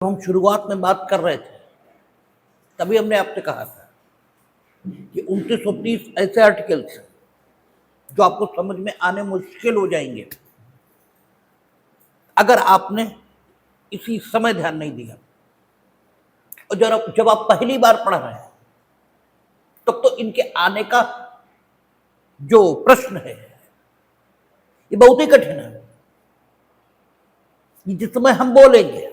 हम शुरुआत में बात कर रहे थे तभी हमने आपसे कहा था कि 29-30 ऐसे आर्टिकल्स हैं जो आपको समझ में आने मुश्किल हो जाएंगे अगर आपने इसी समय ध्यान नहीं दिया। और जब आप पहली बार पढ़ रहे हैं तब तो इनके आने का जो प्रश्न है ये बहुत ही कठिन है। जिस समय हम बोलेंगे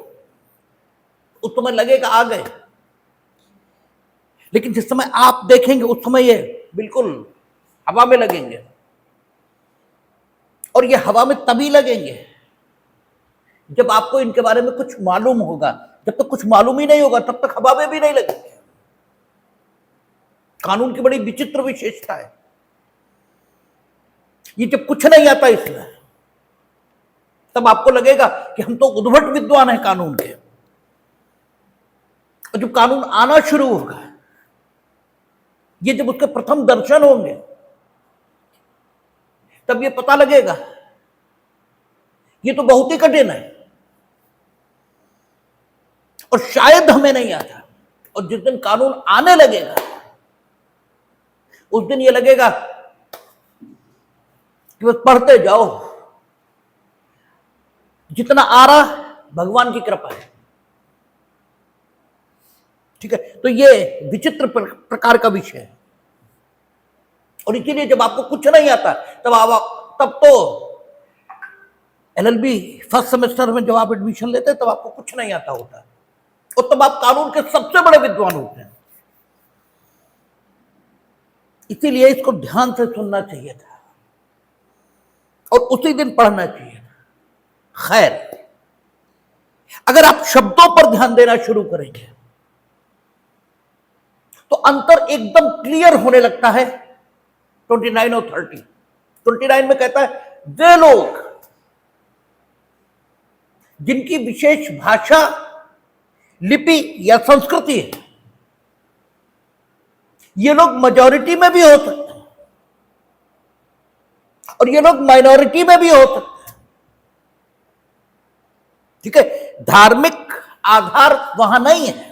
उस समय लगेगा आ गए, लेकिन जिस समय आप देखेंगे उस समय ये बिल्कुल हवा में लगेंगे। और ये हवा में तभी लगेंगे जब आपको इनके बारे में कुछ मालूम होगा। जब तक कुछ मालूम ही नहीं होगा तब तक हवा में भी नहीं लगेंगे। कानून की बड़ी विचित्र विशेषता है, ये जब कुछ नहीं आता इसमें तब आपको लगेगा कि हम तो उद्भट विद्वान हैं कानून के। और जब कानून आना शुरू होगा, ये जब उसके प्रथम दर्शन होंगे तब ये पता लगेगा ये तो बहुत ही कठिन है और शायद हमें नहीं आता। और जिस दिन कानून आने लगेगा उस दिन ये लगेगा कि बस पढ़ते जाओ, जितना आ रहा भगवान की कृपा है। ठीक है, तो ये विचित्र प्रकार का विषय है। और इसीलिए जब आपको कुछ नहीं आता तब तो एलएलबी फर्स्ट सेमेस्टर में जब आप एडमिशन लेते हैं तब आपको कुछ नहीं आता होता और तब आप कानून के सबसे बड़े विद्वान होते हैं। इसीलिए इसको ध्यान से सुनना चाहिए था और उसी दिन पढ़ना चाहिए था। खैर, अगर आप शब्दों पर ध्यान देना शुरू करेंगे तो अंतर एकदम क्लियर होने लगता है। 29 और 30। 29 में कहता है वे लोग जिनकी विशेष भाषा, लिपि या संस्कृति है, ये लोग मेजॉरिटी में भी हो सकते हैं और ये लोग माइनॉरिटी में भी हो सकते हैं। ठीक है, धार्मिक आधार वहां नहीं है।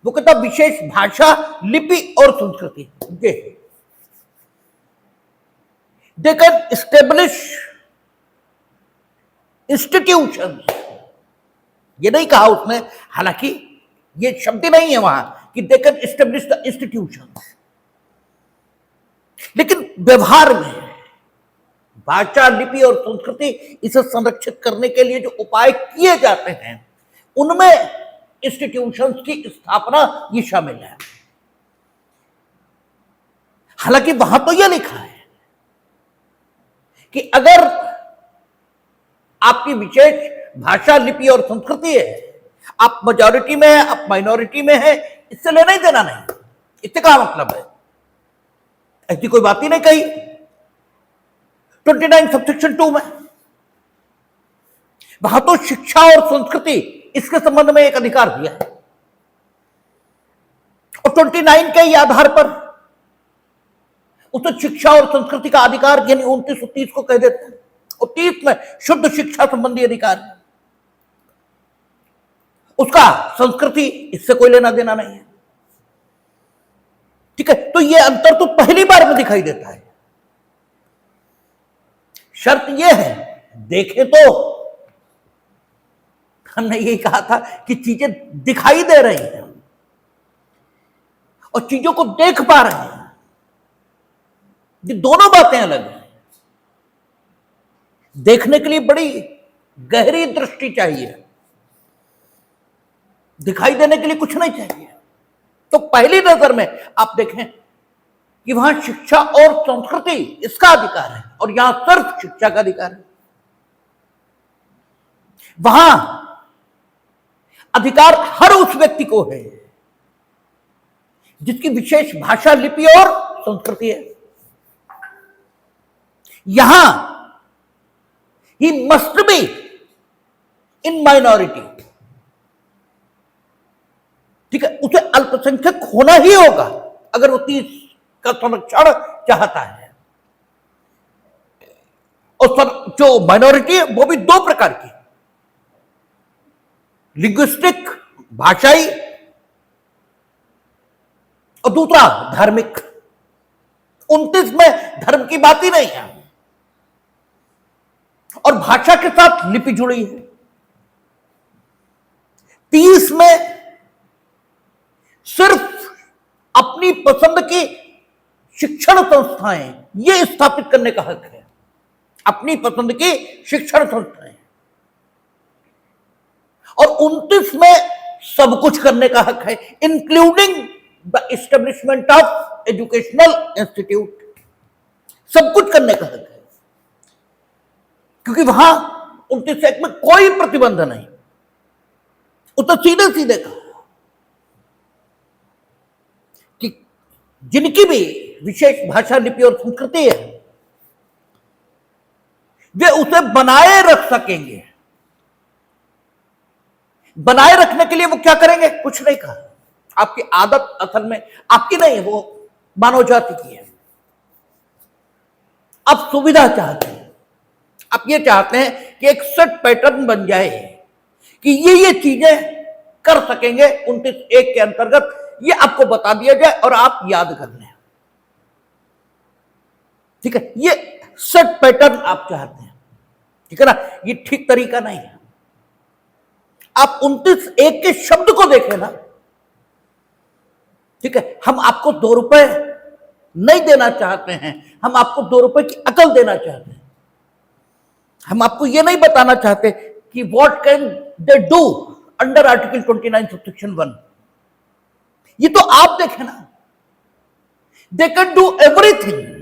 वो कहता विशेष भाषा, लिपि और संस्कृति। They can establish institution. ये नहीं कहा उसने, हालांकि ये शब्द नहीं है वहां कि they can establish the institution, लेकिन व्यवहार में भाषा, लिपि और संस्कृति इसे संरक्षित करने के लिए जो उपाय किए जाते हैं उनमें इंस्टीट्यूशंस की स्थापना ये शामिल है। हालांकि वहां तो यह लिखा है कि अगर आपकी विशेष भाषा, लिपि और संस्कृति है, आप मेजॉरिटी में है, आप माइनॉरिटी में है, इससे लेना ही देना नहीं। इससे क्या मतलब है? ऐसी कोई बात ही नहीं कही 29 सबसेक्शन 2 में। वहां तो शिक्षा और संस्कृति इसके संबंध में एक अधिकार दिया है और 29 के ही आधार पर उसे शिक्षा और संस्कृति का अधिकार यानी 29 और 30 को कह देते हैं। और 30 में शुद्ध शिक्षा संबंधी अधिकार है, उसका संस्कृति इससे कोई लेना देना नहीं है। ठीक है, तो यह अंतर तो पहली बार में दिखाई देता है। शर्त यह है, देखें तो हमने यही कहा था कि चीजें दिखाई दे रही हैं और चीजों को देख पा रहे हैं। ये दोनों बातें अलग हैं। देखने के लिए बड़ी गहरी दृष्टि चाहिए, दिखाई देने के लिए कुछ नहीं चाहिए। तो पहली नजर में आप देखें कि वहां शिक्षा और संस्कृति इसका अधिकार है और यहां सिर्फ शिक्षा का अधिकार है। वहां अधिकार हर उस व्यक्ति को है जिसकी विशेष भाषा, लिपि और संस्कृति है। यहां he must be in minority. ठीक है, उसे अल्पसंख्यक होना ही होगा अगर वो 30 का संरक्षण चाहता है। और जो माइनॉरिटी है वो भी दो प्रकार की, लिंग्विस्टिक, भाषाई, और दूसरा धार्मिक। 29 में धर्म की बात ही नहीं है, और भाषा के साथ लिपि जुड़ी है। 30 में सिर्फ अपनी पसंद की शिक्षण संस्थाएं ये स्थापित करने का हक है, अपनी पसंद की शिक्षण संस्थाएं। और 29 में सब कुछ करने का हक है, including the establishment of educational institute. सब कुछ करने का हक है, क्योंकि वहां 29 एक्ट में कोई प्रतिबंध नहीं, वो तो सीधे सीधे कहा कि जिनकी भी विशेष भाषा, लिपि और संस्कृति है वे उसे बनाए रख सकेंगे। बनाए रखने के लिए वो क्या करेंगे? कुछ नहीं कहा। आपकी आदत असल में आपकी नहीं है, वो मानव जाति की है। आप सुविधा चाहते हैं, आप ये चाहते हैं कि एक सेट पैटर्न बन जाए कि ये चीजें कर सकेंगे 29(1) के अंतर्गत, ये आपको बता दिया जाए और आप याद कर लें। ठीक है, ये सेट पैटर्न आप चाहते हैं, ठीक है ना? ये ठीक तरीका नहीं है। आप 29(1) के शब्द को देखें ना, ठीक है। हम आपको 2 रुपए नहीं देना चाहते हैं, हम आपको 2 रुपए की अकल देना चाहते हैं। हम आपको यह नहीं बताना चाहते कि what can they do under article 29 subsection 1। ये तो आप देखें ना, दे कैन डू एवरीथिंग।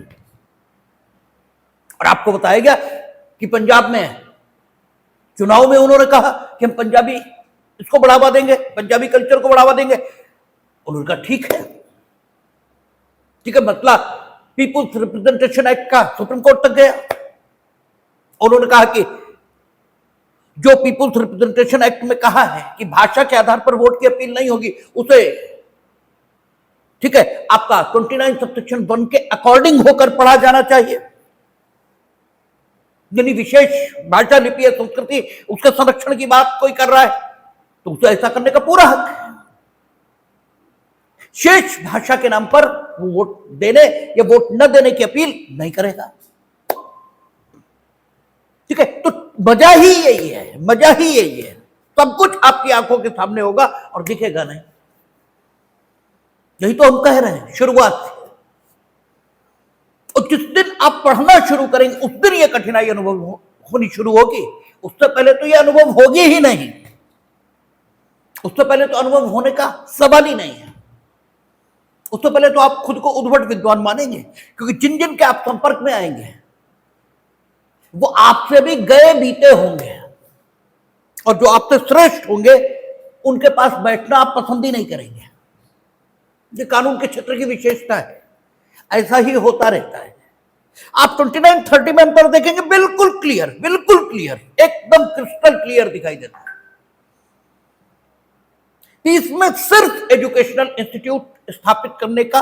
और आपको बताया गया कि पंजाब में चुनाव में उन्होंने कहा कि हम पंजाबी इसको बढ़ावा देंगे, पंजाबी कल्चर को बढ़ावा देंगे। उन्होंने कहा ठीक है, ठीक है। मतलब पीपुल्स रिप्रेजेंटेशन एक्ट का सुप्रीम कोर्ट तक गया। उन्होंने कहा कि जो पीपुल्स रिप्रेजेंटेशन एक्ट में कहा है कि भाषा के आधार पर वोट की अपील नहीं होगी, उसे ठीक है आपका 29 सबसेक्शन 1 के अकॉर्डिंग होकर पढ़ा जाना चाहिए। यानी विशेष भाषा, लिपि या संस्कृति, उसके संरक्षण की बात कोई कर रहा है तो उसे ऐसा करने का पूरा हक है। शेष भाषा के नाम पर वो वोट देने या वोट न देने की अपील नहीं करेगा। ठीक है, तो मजा ही यही है, मजा ही यही है। सब कुछ आपकी आंखों के सामने होगा और दिखेगा नहीं। यही तो हम कह रहे हैं शुरुआत से। और जिस दिन आप पढ़ना शुरू करेंगे उस दिन यह कठिनाई अनुभव होनी शुरू होगी। उससे पहले तो यह अनुभव होगी ही नहीं, उससे पहले तो अनुभव होने का सवाल ही नहीं है। उससे पहले तो आप खुद को उद्भट विद्वान मानेंगे, क्योंकि जिन जिन के आप संपर्क में आएंगे वो आपसे भी गए बीते होंगे, और जो आपसे श्रेष्ठ होंगे उनके पास बैठना आप पसंद ही नहीं करेंगे। ये कानून के क्षेत्र की विशेषता है, ऐसा ही होता रहता है। आप 29-30 में अंतर देखेंगे, बिल्कुल क्लियर, बिल्कुल क्लियर, एकदम क्रिस्टल क्लियर दिखाई देता है। इसमें सिर्फ एजुकेशनल इंस्टीट्यूट स्थापित करने का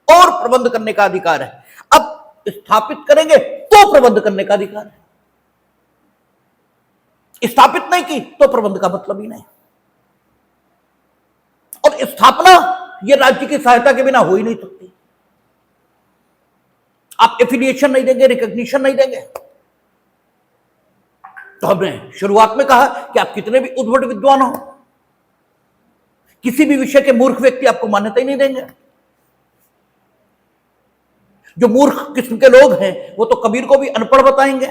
और प्रबंध करने का अधिकार है। अब स्थापित करेंगे तो प्रबंध करने का अधिकार है, स्थापित नहीं की तो प्रबंध का मतलब ही नहीं। और स्थापना यह राज्य की सहायता के बिना हो ही नहीं सकती। आप एफिलिएशन नहीं देंगे, रिकॉग्निशन नहीं देंगे। तो हमने शुरुआत में कहा कि आप कितने भी उद्भट विद्वान हो, किसी भी विषय के मूर्ख व्यक्ति आपको मान्यता ही नहीं देंगे। जो मूर्ख किस्म के लोग हैं वो तो कबीर को भी अनपढ़ बताएंगे।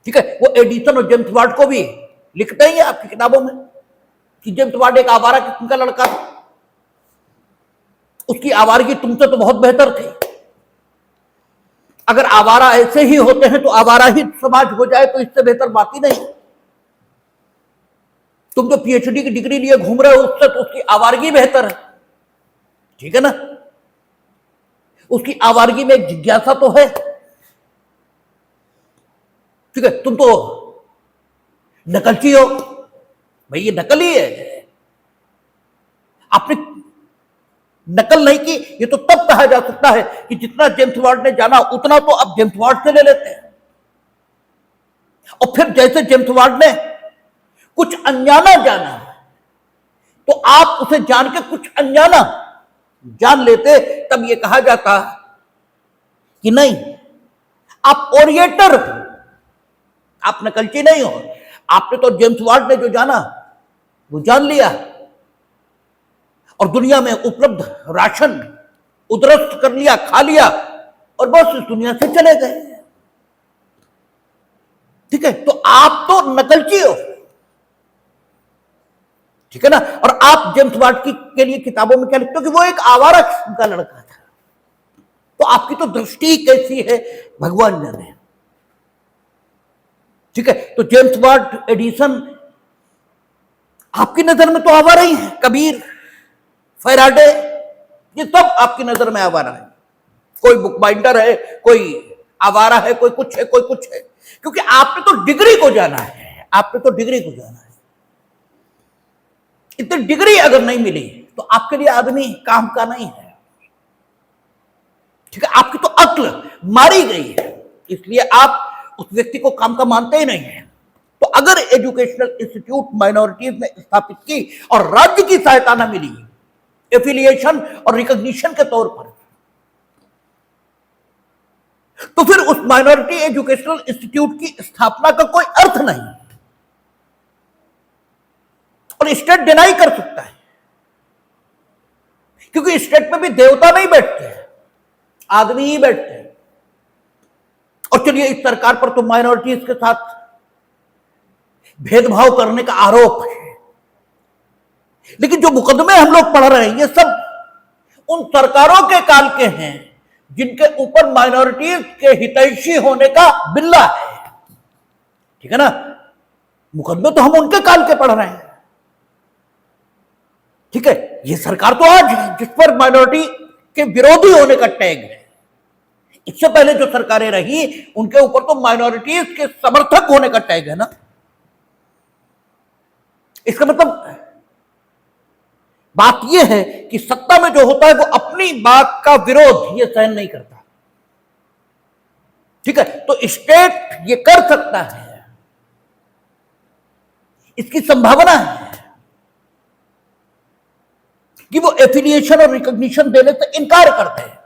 ठीक है, वो एडिसन और जेम्स वार्ड को भी लिखते ही है आपकी किताबों में कि जेम्स वार्ड एक आवारा किस्म का लड़का था, उसकी आवारगी तुमसे तो बहुत बेहतर थी। अगर आवारा ऐसे ही होते हैं तो आवारा ही समाज हो जाए तो इससे बेहतर बात ही नहीं। तुम जो पीएचडी की डिग्री लिए घूम रहे हो उससे तो उसकी आवारगी बेहतर है। ठीक है ना, उसकी आवारगी में एक जिज्ञासा तो है। ठीक है, तुम तो नकलची हो, भाई ये नकल ही है। आपने नकल नहीं की, ये तो तब कहा जा सकता है कि जितना जेम्स वार्ड ने जाना उतना तो अब जेम्स वार्ड से ले लेते हैं। और फिर जैसे जेम्स वार्ड ने कुछ अनजाना जाना, तो आप उसे जान के कुछ अनजाना जान लेते, तब ये कहा जाता कि नहीं, आप ओरिएंटर हो, आप नकलची नहीं हो। आपने तो जेम्स वार्ड ने जो जाना वो जान लिया और दुनिया में उपलब्ध राशन उद्रस्त कर लिया, खा लिया और बस इस दुनिया से चले गए। ठीक है, तो आप तो नकलची हो, ठीक है ना। और आप जेम्स वार्ड के लिए किताबों में क्या लिखते हो कि वो एक आवारा किस्म का लड़का था। तो आपकी तो दृष्टि कैसी है भगवान जाने। ठीक है, तो जेम्स वार्ड, एडिसन, आपकी नजर में तो आवारा ही है। कबीर, फैराडे, ये सब आपकी नजर में आवारा है। कोई बुक बाइंडर है, कोई आवारा है, कोई कुछ है, कोई कुछ है, क्योंकि आपने तो डिग्री को जाना है, आपने तो डिग्री को जाना है। इतनी डिग्री अगर नहीं मिली तो आपके लिए आदमी काम का नहीं है। ठीक है, आपकी तो अक्ल मारी गई है, इसलिए आप उस व्यक्ति को काम का मानते ही नहीं है। तो अगर एजुकेशनल इंस्टीट्यूट माइनॉरिटीज ने स्थापित की और राज्य की सहायता न मिली एफिलिएशन और रिकॉग्निशन के तौर पर, तो फिर उस माइनॉरिटी एजुकेशनल इंस्टीट्यूट की स्थापना का कोई अर्थ नहीं। और स्टेट डिनाई कर सकता है, क्योंकि स्टेट में भी देवता नहीं बैठते हैं, आदमी ही बैठते हैं। और चलिए, इस सरकार पर तो माइनॉरिटीज के साथ भेदभाव करने का आरोप है, लेकिन जो मुकदमे हम लोग पढ़ रहे हैं ये सब उन सरकारों के काल के हैं जिनके ऊपर माइनॉरिटीज के हितैषी होने का बिल्ला है। ठीक है ना, मुकदमे तो हम उनके काल के पढ़ रहे हैं। ठीक है, ये सरकार तो आज है जिस पर माइनॉरिटी के विरोधी होने का टैग है। इससे पहले जो सरकारें रही उनके ऊपर तो माइनॉरिटीज के समर्थक होने का टैग है ना। इसका मतलब बात यह है कि सत्ता में जो होता है वो अपनी बात का विरोध ये सहन नहीं करता। ठीक है, तो स्टेट ये कर सकता है, इसकी संभावना है कि वो एफिलिएशन और रिकॉग्निशन देने से इनकार करते हैं,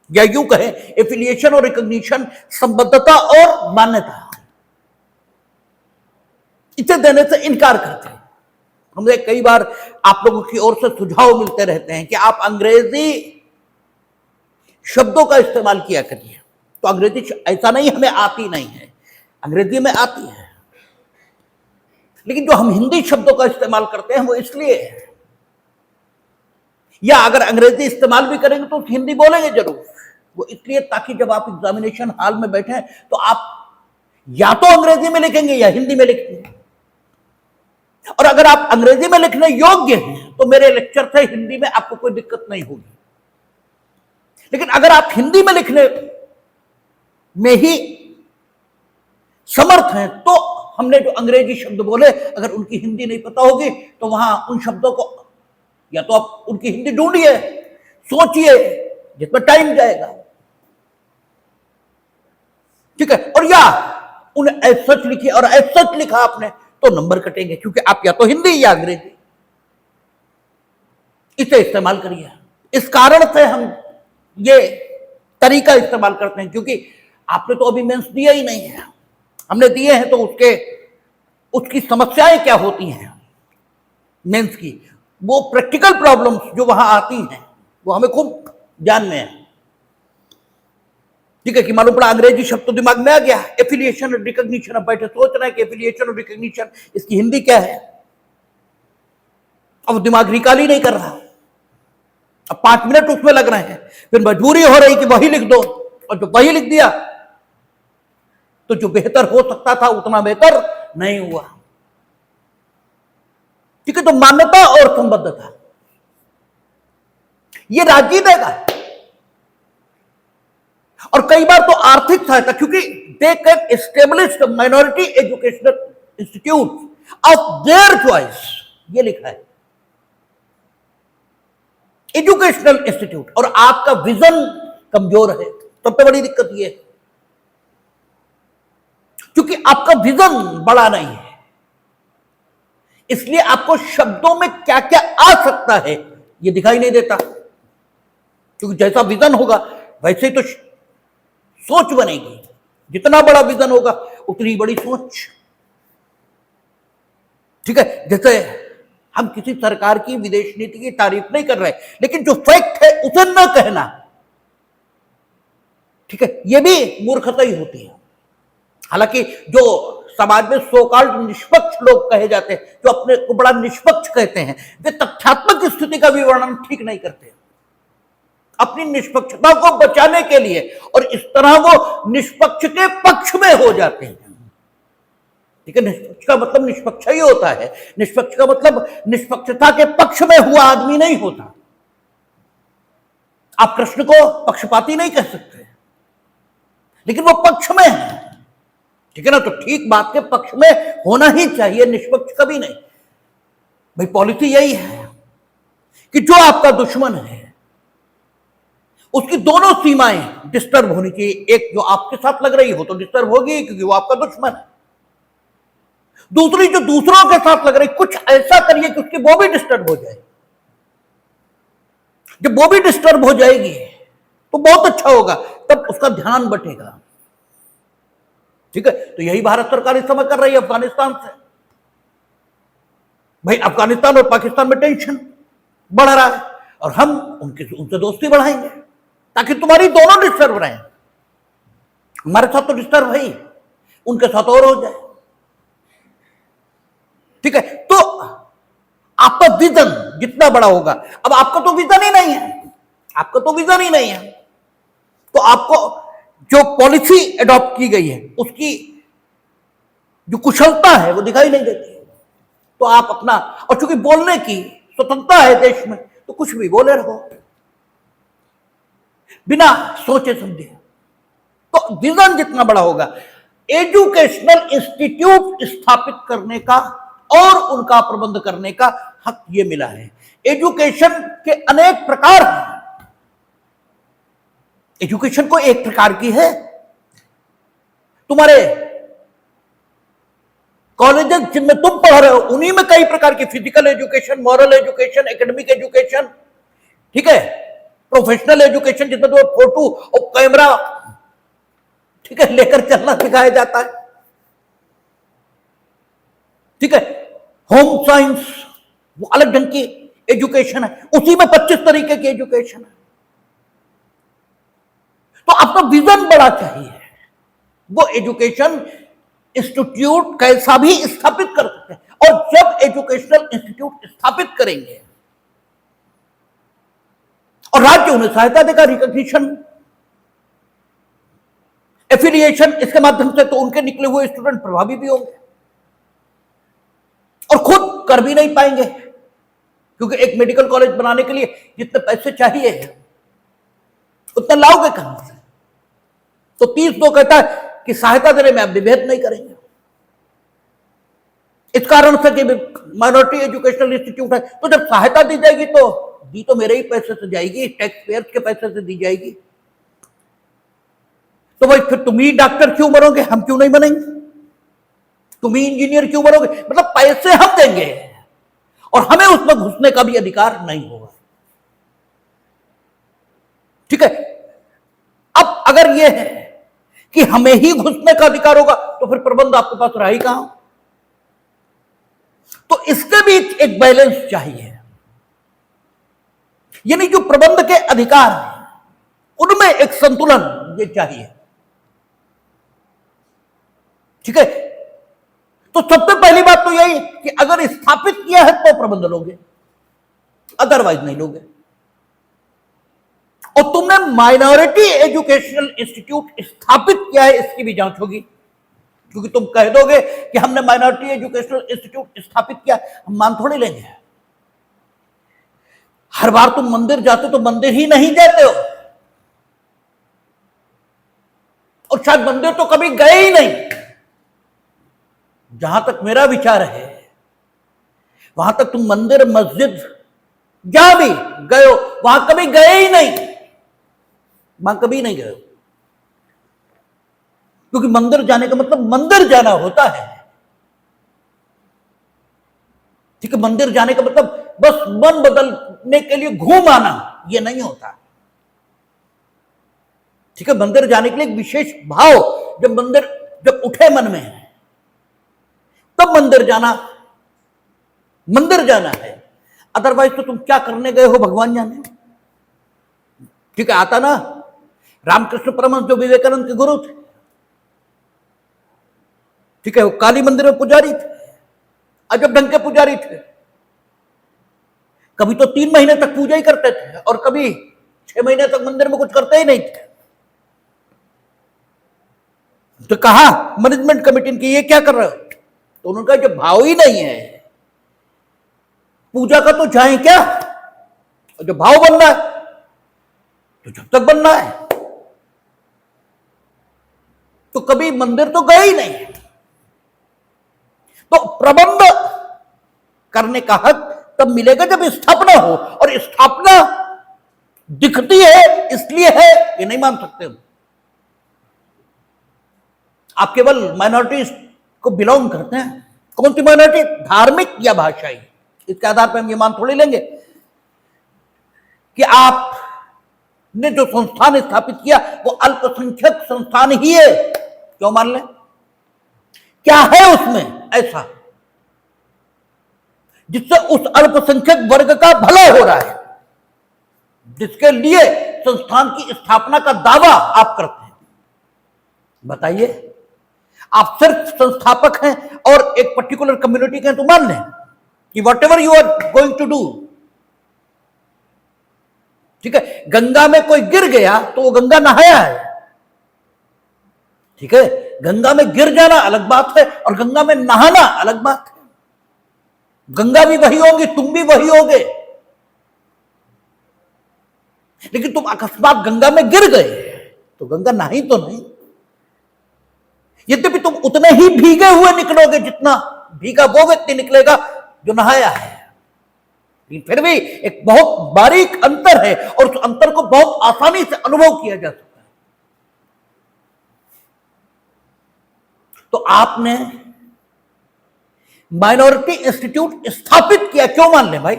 या यूं कहें एफिलिएशन और रिकॉग्निशन, संबद्धता और मान्यता, इसे देने से इनकार करते हैं। हमने कई बार आप लोगों की ओर से सुझाव मिलते रहते हैं कि आप अंग्रेजी शब्दों का इस्तेमाल किया करिए। तो अंग्रेजी ऐसा नहीं हमें आती नहीं है, अंग्रेजी में आती है, लेकिन जो हम हिंदी शब्दों का इस्तेमाल करते हैं वो इसलिए है, या अगर अंग्रेजी इस्तेमाल भी करेंगे तो हिंदी बोलेंगे जरूर, वो इसलिए ताकि जब आप एग्जामिनेशन हॉल में बैठे तो आप या तो अंग्रेजी में लिखेंगे या हिंदी में लिखेंगे। और अगर आप अंग्रेजी में लिखने योग्य हैं तो मेरे लेक्चर से हिंदी में आपको कोई दिक्कत नहीं होगी। लेकिन अगर आप हिंदी में लिखने में ही समर्थ हैं तो हमने जो अंग्रेजी शब्द बोले अगर उनकी हिंदी नहीं पता होगी तो वहां उन शब्दों को या तो आप उनकी हिंदी ढूंढिए, सोचिए, जिसमें टाइम जाएगा। ठीक है, और या उन्हें एज सच लिखिए, और एज सच लिखा आपने तो नंबर कटेंगे, क्योंकि आप या तो हिंदी या अंग्रेजी, इसे इस्तेमाल करिए। इस कारण से हम ये तरीका इस्तेमाल करते हैं, क्योंकि आपने तो अभी मेंस दिया ही नहीं है, हमने दिए हैं, तो उसकी समस्याएं क्या होती हैं मेंस की, वो प्रैक्टिकल प्रॉब्लम्स जो वहां आती हैं वो हमें खूब ध्यान में है। ठीक है, कि मालूम पड़ा अंग्रेजी शब्द तो दिमाग में आ गया, एफिलिएशन और रिकॉग्निशन। अब बैठे सोच रहे हैं कि एफिलिएशन और रिकॉग्निशन इसकी हिंदी क्या है, अब दिमाग रिकॉल ही नहीं कर रहा, अब 5 मिनट उसमें लग रहे हैं, फिर मजबूरी हो रही कि वही लिख दो, और जो वही लिख दिया तो जो बेहतर हो सकता था उतना बेहतर नहीं हुआ। ठीक है, तो मान्यता और संबद्धता ये राज्य देगा, और कई बार तो आर्थिक सहायता, क्योंकि they can establish the minority educational institute of their choice, ये लिखा है एजुकेशनल इंस्टीट्यूट, और आपका विजन कमजोर है। सबसे बड़ी दिक्कत ये है क्योंकि आपका विजन बड़ा नहीं है, इसलिए आपको शब्दों में क्या क्या आ सकता है ये दिखाई नहीं देता, क्योंकि जैसा विजन होगा वैसे ही तो सोच बनेगी। जितना बड़ा विजन होगा उतनी बड़ी सोच। ठीक है, जैसे हम किसी सरकार की विदेश नीति की तारीफ नहीं कर रहे, लेकिन जो फैक्ट है उसे न कहना, ठीक है, यह भी मूर्खता ही होती है। हालांकि जो समाज में सोकाल्ड निष्पक्ष लोग कहे जाते हैं, जो अपने को बड़ा निष्पक्ष कहते हैं, वे तथ्यात्मक स्थिति का भी वर्णन ठीक नहीं करते अपनी निष्पक्षता को बचाने के लिए, और इस तरह वो निष्पक्ष के पक्ष में हो जाते हैं। ठीक है, निष्पक्ष का मतलब निष्पक्ष ही होता है। निष्पक्ष का मतलब निष्पक्षता के पक्ष में हुआ आदमी नहीं होता। आप कृष्ण को पक्षपाती नहीं कह सकते, लेकिन वो पक्ष में है। ठीक है ना, तो ठीक बात के पक्ष में होना ही चाहिए, निष्पक्ष कभी नहीं। भाई पॉलिसी यही है कि जो आपका दुश्मन है उसकी दोनों सीमाएं डिस्टर्ब होनी चाहिए। एक, जो आपके साथ लग रही हो तो डिस्टर्ब होगी क्योंकि वो आपका दुश्मन है। दूसरी, जो दूसरों के साथ लग रही, कुछ ऐसा करिए कि उसकी वो भी डिस्टर्ब हो जाए। जब वो भी डिस्टर्ब हो जाएगी तो बहुत अच्छा होगा, तब उसका ध्यान बटेगा। ठीक है, तो यही भारत सरकार इस समय कर रही है अफगानिस्तान से। भाई अफगानिस्तान और पाकिस्तान में टेंशन बढ़ रहा है, और हम उनसे दोस्ती बढ़ाएंगे ताकि तुम्हारी दोनों डिस्टर्ब रहे। हमारे साथ तो डिस्टर्ब है ही, उनके साथ और हो जाए। ठीक है, तो आपका विजन जितना बड़ा होगा, अब आपका तो विजन ही नहीं है, आपका तो विजन ही नहीं है, तो आपको जो पॉलिसी एडॉप्ट की गई है उसकी जो कुशलता है वो दिखाई नहीं देती। तो आप अपना, और चूंकि बोलने की स्वतंत्रता है देश में, तो कुछ भी बोले रहो बिना सोचे समझे। तो विजन जितना बड़ा होगा, एजुकेशनल इंस्टीट्यूट स्थापित करने का और उनका प्रबंध करने का हक ये मिला है। एजुकेशन के अनेक प्रकार हैं। एजुकेशन को एक प्रकार की है, तुम्हारे कॉलेजेस जिनमें तुम पढ़ रहे हो उन्हीं में कई प्रकार की, physical education, moral education, academic education, ठीक है, प्रोफेशनल एजुकेशन जिसमें तो फोटो और कैमरा, ठीक है, लेकर चलना सिखाया जाता है। ठीक है, होम साइंस वो अलग ढंग की एजुकेशन है, उसी में 25 तरीके की एजुकेशन है। तो आपका विजन बड़ा चाहिए। वो एजुकेशन इंस्टीट्यूट कैसा भी स्थापित कर सकते हैं, और जब एजुकेशनल इंस्टीट्यूट स्थापित करेंगे और राज्य उन्हें सहायता देगा, रिकॉग्निशन, एफिलिएशन, इसके माध्यम से, तो उनके निकले हुए स्टूडेंट प्रभावी भी होंगे और खुद कर भी नहीं पाएंगे, क्योंकि एक मेडिकल कॉलेज बनाने के लिए जितने पैसे चाहिए उतना लाओगे कहां से? तो 30 तो कहता है कि सहायता देने में आप विभेद नहीं करेंगे। इस कारण से कि माइनॉरिटी एजुकेशनल इंस्टीट्यूट है, तो जब सहायता दी जाएगी तो दी तो मेरे ही पैसे से जाएगी, टैक्स पेयर्स के पैसे से दी जाएगी। तो भाई फिर तुम ही डॉक्टर क्यों बनोगे, हम क्यों नहीं बनेंगे? तुम ही इंजीनियर क्यों बनोगे? मतलब पैसे हम देंगे और हमें उसमें घुसने का भी अधिकार नहीं होगा। ठीक है, अब अगर यह है कि हमें ही घुसने का अधिकार होगा तो फिर प्रबंध आपके पास रहा ही कहां? तो इसके बीच एक बैलेंस चाहिए, यानी जो प्रबंध के अधिकार हैं उनमें एक संतुलन ये चाहिए। ठीक है, तो सबसे पहली बात तो यही कि अगर स्थापित किया है तो प्रबंध लोगे, अदरवाइज नहीं लोगे। और तुमने माइनॉरिटी एजुकेशनल इंस्टीट्यूट स्थापित किया है, इसकी भी जांच होगी, क्योंकि तुम कह दोगे कि हमने माइनॉरिटी एजुकेशनल इंस्टीट्यूट स्थापित किया, हम मान थोड़ी लेंगे। हर बार तुम मंदिर जाते तो मंदिर ही नहीं जाते हो, और शायद मंदिर तो कभी गए ही नहीं। जहां तक मेरा विचार है, वहां तक तुम मंदिर मस्जिद जहां भी गए हो वहां कभी गए ही नहीं, वहां कभी नहीं गए हो, क्योंकि मंदिर जाने का मतलब मंदिर जाना होता है। ठीक है, मंदिर जाने का मतलब बस मन बदलने के लिए घूम आना, ये नहीं होता। ठीक है, मंदिर जाने के लिए एक विशेष भाव, जब उठे मन में है तब मंदिर जाना है। अदरवाइज तो तुम क्या करने गए हो भगवान जाने। ठीक है, आता ना रामकृष्ण परमहंस जो विवेकानंद के गुरु थे, ठीक है, वो काली मंदिर में पुजारी थे, अजब ढंग के पुजारी थे। कभी तो 3 महीने तक पूजा ही करते थे और कभी 6 महीने तक मंदिर में कुछ करते ही नहीं थे। तो कहा मैनेजमेंट कमेटी की, ये क्या कर रहे हो? तो उन्होंने कहा जब भाव ही नहीं है पूजा का तो जाए क्या, और जब भाव बनना है तो जब तक बनना है। तो कभी मंदिर तो गए ही नहीं। तो प्रबंध करने का हक तब मिलेगा जब स्थापना हो, और स्थापना दिखती है इसलिए है, ये नहीं मान सकते हम। आप केवल माइनॉरिटी को बिलोंग करते हैं। कौन सी माइनॉरिटी? धार्मिक या भाषाई। इसके आधार पर हम ये मान थोड़ी लेंगे कि आपने जो संस्थान स्थापित किया वो अल्पसंख्यक संस्थान ही है, क्यों मान लें? क्या है उसमें ऐसा जिससे उस अल्पसंख्यक वर्ग का भला हो रहा है, जिसके लिए संस्थान की स्थापना का दावा आप करते हैं? बताइए। आप सिर्फ संस्थापक हैं और एक पर्टिकुलर कम्युनिटी के हैं तो मान लें कि whatever you are going to do, ठीक है, गंगा में कोई गिर गया तो वो गंगा नहाया है। ठीक है, गंगा में गिर जाना अलग बात है और गंगा में नहाना अलग बात है। गंगा भी वही होगी, तुम भी वही होगे, लेकिन तुम अकस्मात गंगा में गिर गए तो गंगा नहाई तो नहीं। यद्यपि तुम उतने ही भीगे हुए निकलोगे जितना भीगा वो व्यक्ति निकलेगा जो नहाया है, लेकिन फिर भी एक बहुत बारीक अंतर है और उस अंतर को बहुत आसानी से अनुभव किया जा सकता है। तो आपने माइनॉरिटी इंस्टीट्यूट स्थापित किया, क्यों मान ले भाई?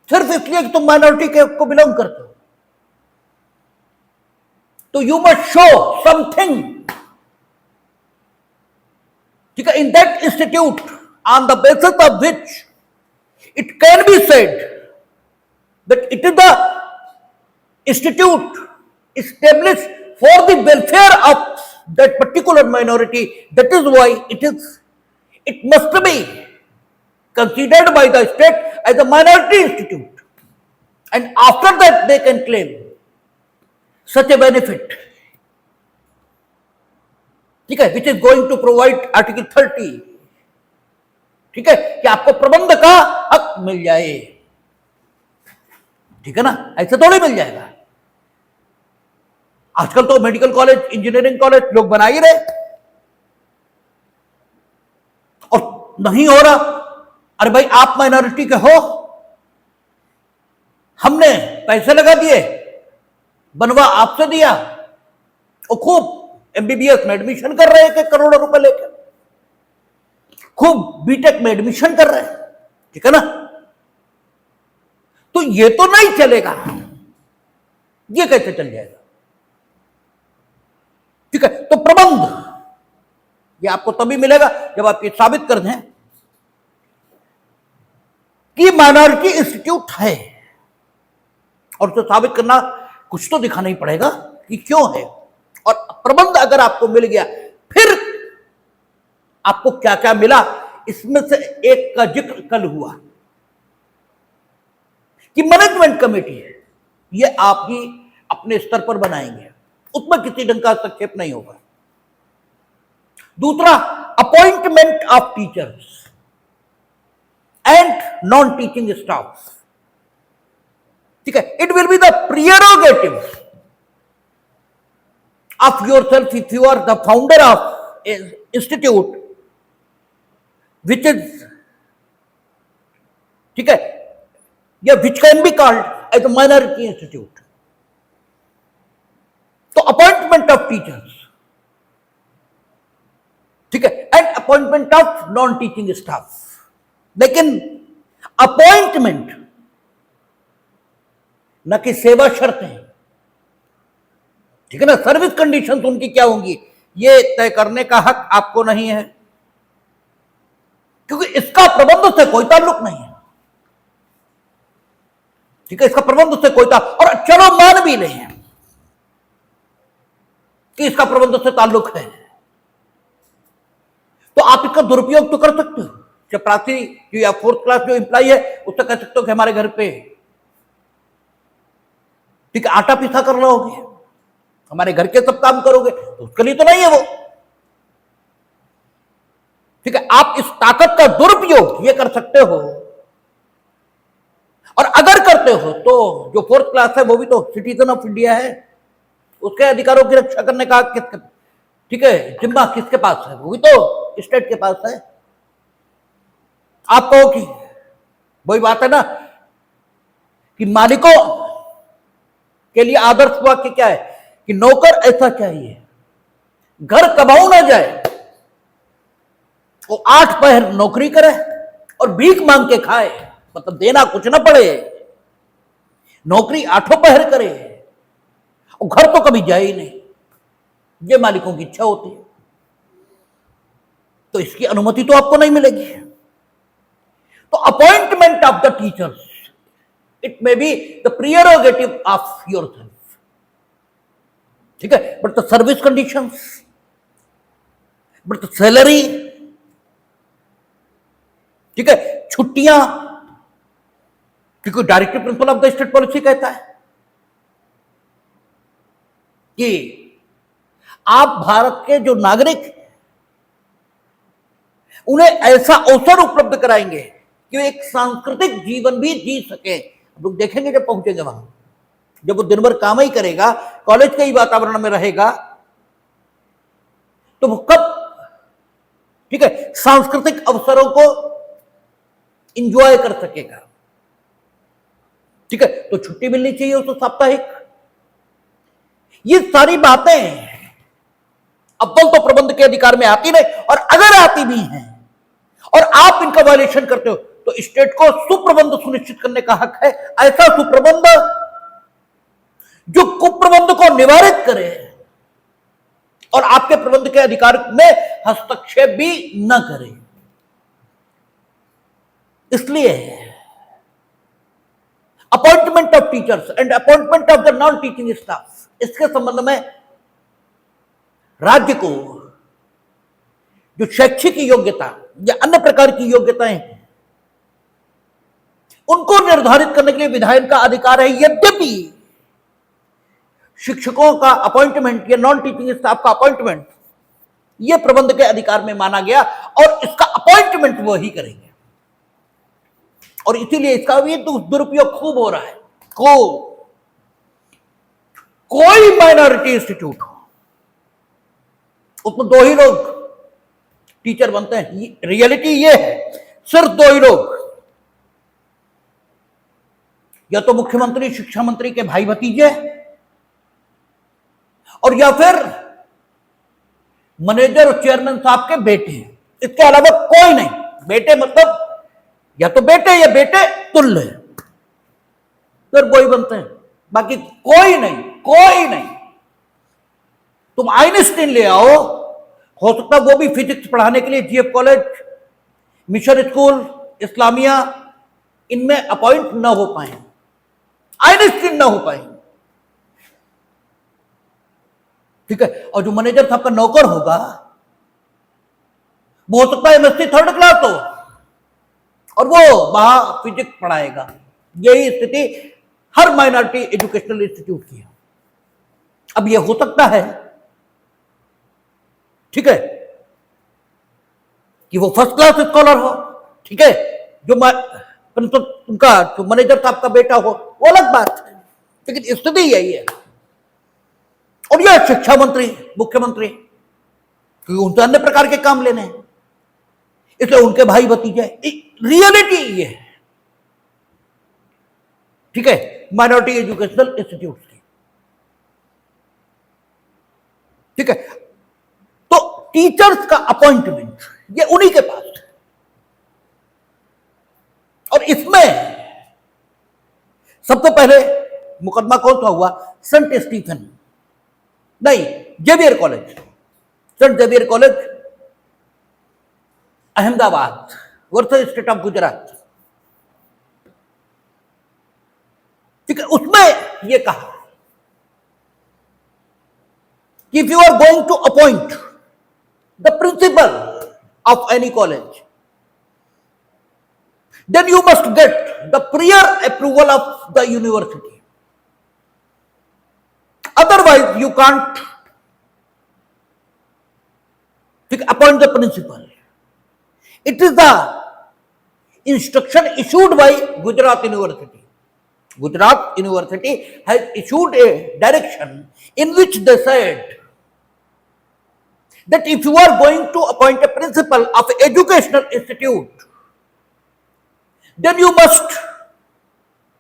सिर्फ इसलिए कि तुम माइनॉरिटी को बिलोंग करते हो। तो यू मस्ट शो समथिंग, ठीक है, in that institute on the basis of which it can be said that it is the institute established for the welfare of that particular minority. That is why it must be considered by the state as a minority institute, and after that they can claim such a benefit, ठीक है, which is going to provide Article 30, ठीक है, कि आपको प्रबंध का हक मिल जाए। ठीक है ना, ऐसे थोड़ी मिल जाएगा। आजकल तो मेडिकल कॉलेज, इंजीनियरिंग कॉलेज लोग बना ही रहे और नहीं हो रहा। अरे भाई, आप माइनॉरिटी के हो, हमने पैसे लगा दिए, बनवा आपसे दिया, और खूब एमबीबीएस में एडमिशन कर रहे हैं करोड़ों रुपए लेकर, खूब बीटेक में एडमिशन कर रहे हैं, ठीक है ना। तो ये तो नहीं चलेगा, ये कैसे चल जाएगा? ठीक है, तो प्रबंध ये आपको तभी मिलेगा जब आप ये साबित कर दें कि माइनॉरिटी इंस्टीट्यूट है, और उसे साबित करना कुछ तो दिखाना ही पड़ेगा कि क्यों है। और प्रबंध अगर आपको मिल गया, फिर आपको क्या क्या मिला, इसमें से एक का जिक्र कल हुआ कि मैनेजमेंट कमेटी है, ये आप ही अपने स्तर पर बनाएंगे, उसमें किसी ढंग का हस्तक्षेप नहीं होगा। दूसरा, appointment of teachers and non teaching staff, ठीक है, it will be the prerogative of yourself if you are the founder of institute which is, ठीक है, या which can be called as a minority institute. तो appointment of teachers, ठीक है, and appointment of non teaching staff, लेकिन appointment न कि सेवा शर्तें, ठीक है ना, सर्विस कंडीशंस उनकी क्या होंगी ये तय करने का हक आपको नहीं है, क्योंकि इसका प्रबंध से कोई ताल्लुक नहीं है। ठीक है, इसका प्रबंध से कोई ताल्लुक, और चलो मान भी नहीं है कि इसका प्रबंध से ताल्लुक है, तो आप इसका दुरुपयोग तो कर सकते हो। चपरासी जो या फोर्थ क्लास जो एम्प्लॉय है उससे कह सकते हो कि हमारे घर पे ठीक है आटा पिसा कर रहोगे, हमारे घर के सब काम करोगे, तो उसके लिए तो नहीं है वो। ठीक है, आप इस ताकत का दुरुपयोग ये कर सकते हो, और अगर करते हो तो जो फोर्थ क्लास है वो भी तो सिटीजन ऑफ इंडिया है, उसके अधिकारों की रक्षा करने का किसके, ठीक है, जिम्मा किसके पास है, वो भी तो स्टेट के पास है। आप कहो कि वही बात है ना कि मालिकों के लिए आदर्श वाक्य क्या है कि नौकर ऐसा चाहिए घर कमाऊ ना जाए, वो 8 पहर नौकरी करे और भीख मांग के खाए, मतलब देना कुछ ना पड़े, नौकरी 8 पहर करे और घर तो कभी जाए ही नहीं, ये मालिकों की इच्छा होती है। तो इसकी अनुमति तो आपको नहीं मिलेगी। तो appointment of the teachers, it may be the prerogative of yourself, ठीक है, but the service conditions, but the salary, ठीक है, छुट्टियां, क्योंकि directive principle of the state policy कहता है कि आप भारत के जो नागरिक उन्हें ऐसा अवसर उपलब्ध कराएंगे कि वे एक सांस्कृतिक जीवन भी जी सके। लोग देखेंगे जब पहुंचेंगे वहां, जब वो दिन भर काम ही करेगा, कॉलेज के ही वातावरण में रहेगा, तो वो कब, ठीक है, सांस्कृतिक अवसरों को इंजॉय कर सकेगा। ठीक है, तो छुट्टी मिलनी चाहिए उसको साप्ताहिक। ये सारी बातें अव्वल तो प्रबंध के अधिकार में आती नहीं, और अगर आती भी हैं और आप इनका वायलेशन करते हो तो स्टेट को सुप्रबंध सुनिश्चित करने का हक है। ऐसा सुप्रबंध जो कुप्रबंध को निवारित करे और आपके प्रबंध के अधिकार में हस्तक्षेप भी न करे। इसलिए appointment of teachers and appointment of the non teaching staff, इसके संबंध में राज्य को जो शैक्षिक योग्यता या अन्य प्रकार की योग्यताएं हैं उनको निर्धारित करने के लिए विधायन का अधिकार है। यद्यपि शिक्षकों का अपॉइंटमेंट या नॉन टीचिंग स्टाफ का अपॉइंटमेंट यह प्रबंध के अधिकार में माना गया और इसका अपॉइंटमेंट वो ही करेंगे, और इसीलिए इसका भी दुरुपयोग खूब हो रहा है। कोई माइनॉरिटी इंस्टीट्यूट हो उसमें 2 ही लोग टीचर बनते हैं, रियलिटी ये है, सिर्फ 2 ही लोग, या तो मुख्यमंत्री शिक्षा मंत्री के भाई भतीजे और या फिर मैनेजर और चेयरमैन साहब के बेटे, इसके अलावा कोई नहीं। बेटे मतलब या तो बेटे या बेटे तुल्य, फिर वही बनते हैं, बाकी कोई नहीं, कोई नहीं। तुम आइंस्टीन ले आओ, हो सकता है वो भी फिजिक्स पढ़ाने के लिए GF college, mission school, Islamia, इनमें अपॉइंट ना हो पाए, आइंस्टीन ना हो पाए। ठीक है, और जो मैनेजर साहब का नौकर होगा वो हो सकता है एमएससी 3rd क्लास हो और वो वहां फिजिक्स पढ़ाएगा। यही स्थिति हर माइनॉरिटी एजुकेशनल इंस्टीट्यूट की है। अब ये हो सकता है, ठीक है, कि वो 1st क्लास स्कॉलर हो, ठीक है, जो उनका जो मैनेजर साहब का बेटा हो, वो अलग बात है, लेकिन स्थिति यही है। और यह शिक्षा मंत्री, मुख्यमंत्री, क्योंकि उनसे अन्य प्रकार के काम लेने हैं, इसलिए उनके भाई भतीजे, रियलिटी ये है। ठीक है, माइनॉरिटी एजुकेशनल इंस्टीट्यूट की। ठीक है, तो टीचर्स का अपॉइंटमेंट ये उन्हीं के पास है। सबसे पहले मुकदमा कौन सा हुआ? सेंट स्टीफन, नहीं, Xavier college, Saint Xavier college Ahmedabad versus state of Gujarat. ठीक है, उसमें यह कहा कि if you are going to appoint the principal of any college, then you must get the prior approval of the university. Otherwise, you can't appoint the principal. It is the instruction issued by Gujarat University. Gujarat University has issued a direction in which they said that if you are going to appoint a principal of educational institute, then you must,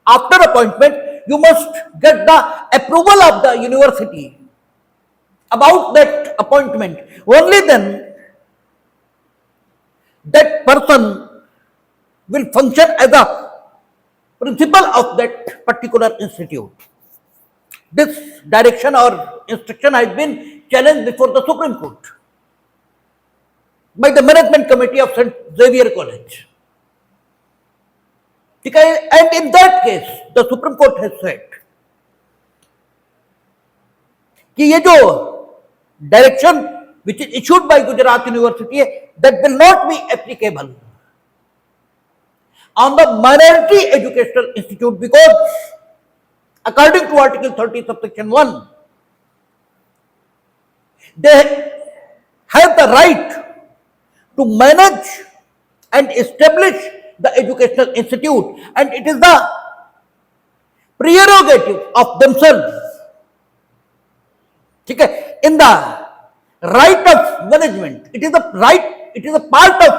after appointment, you must get the approval of the university about that appointment. Only then that person will function as a principal of that particular institute. This direction or instruction has been challenged before the Supreme Court by the management committee of St. Xavier College. And in that case, the Supreme Court has said कि ये जो direction which is issued by Gujarat University, that will not be applicable on the minority educational institute, because according to Article 30 subsection 1, they have the right to manage and establish the educational institute, and it is the prerogative of themselves. ठीक है, in the right of management, it is a right, it is a part of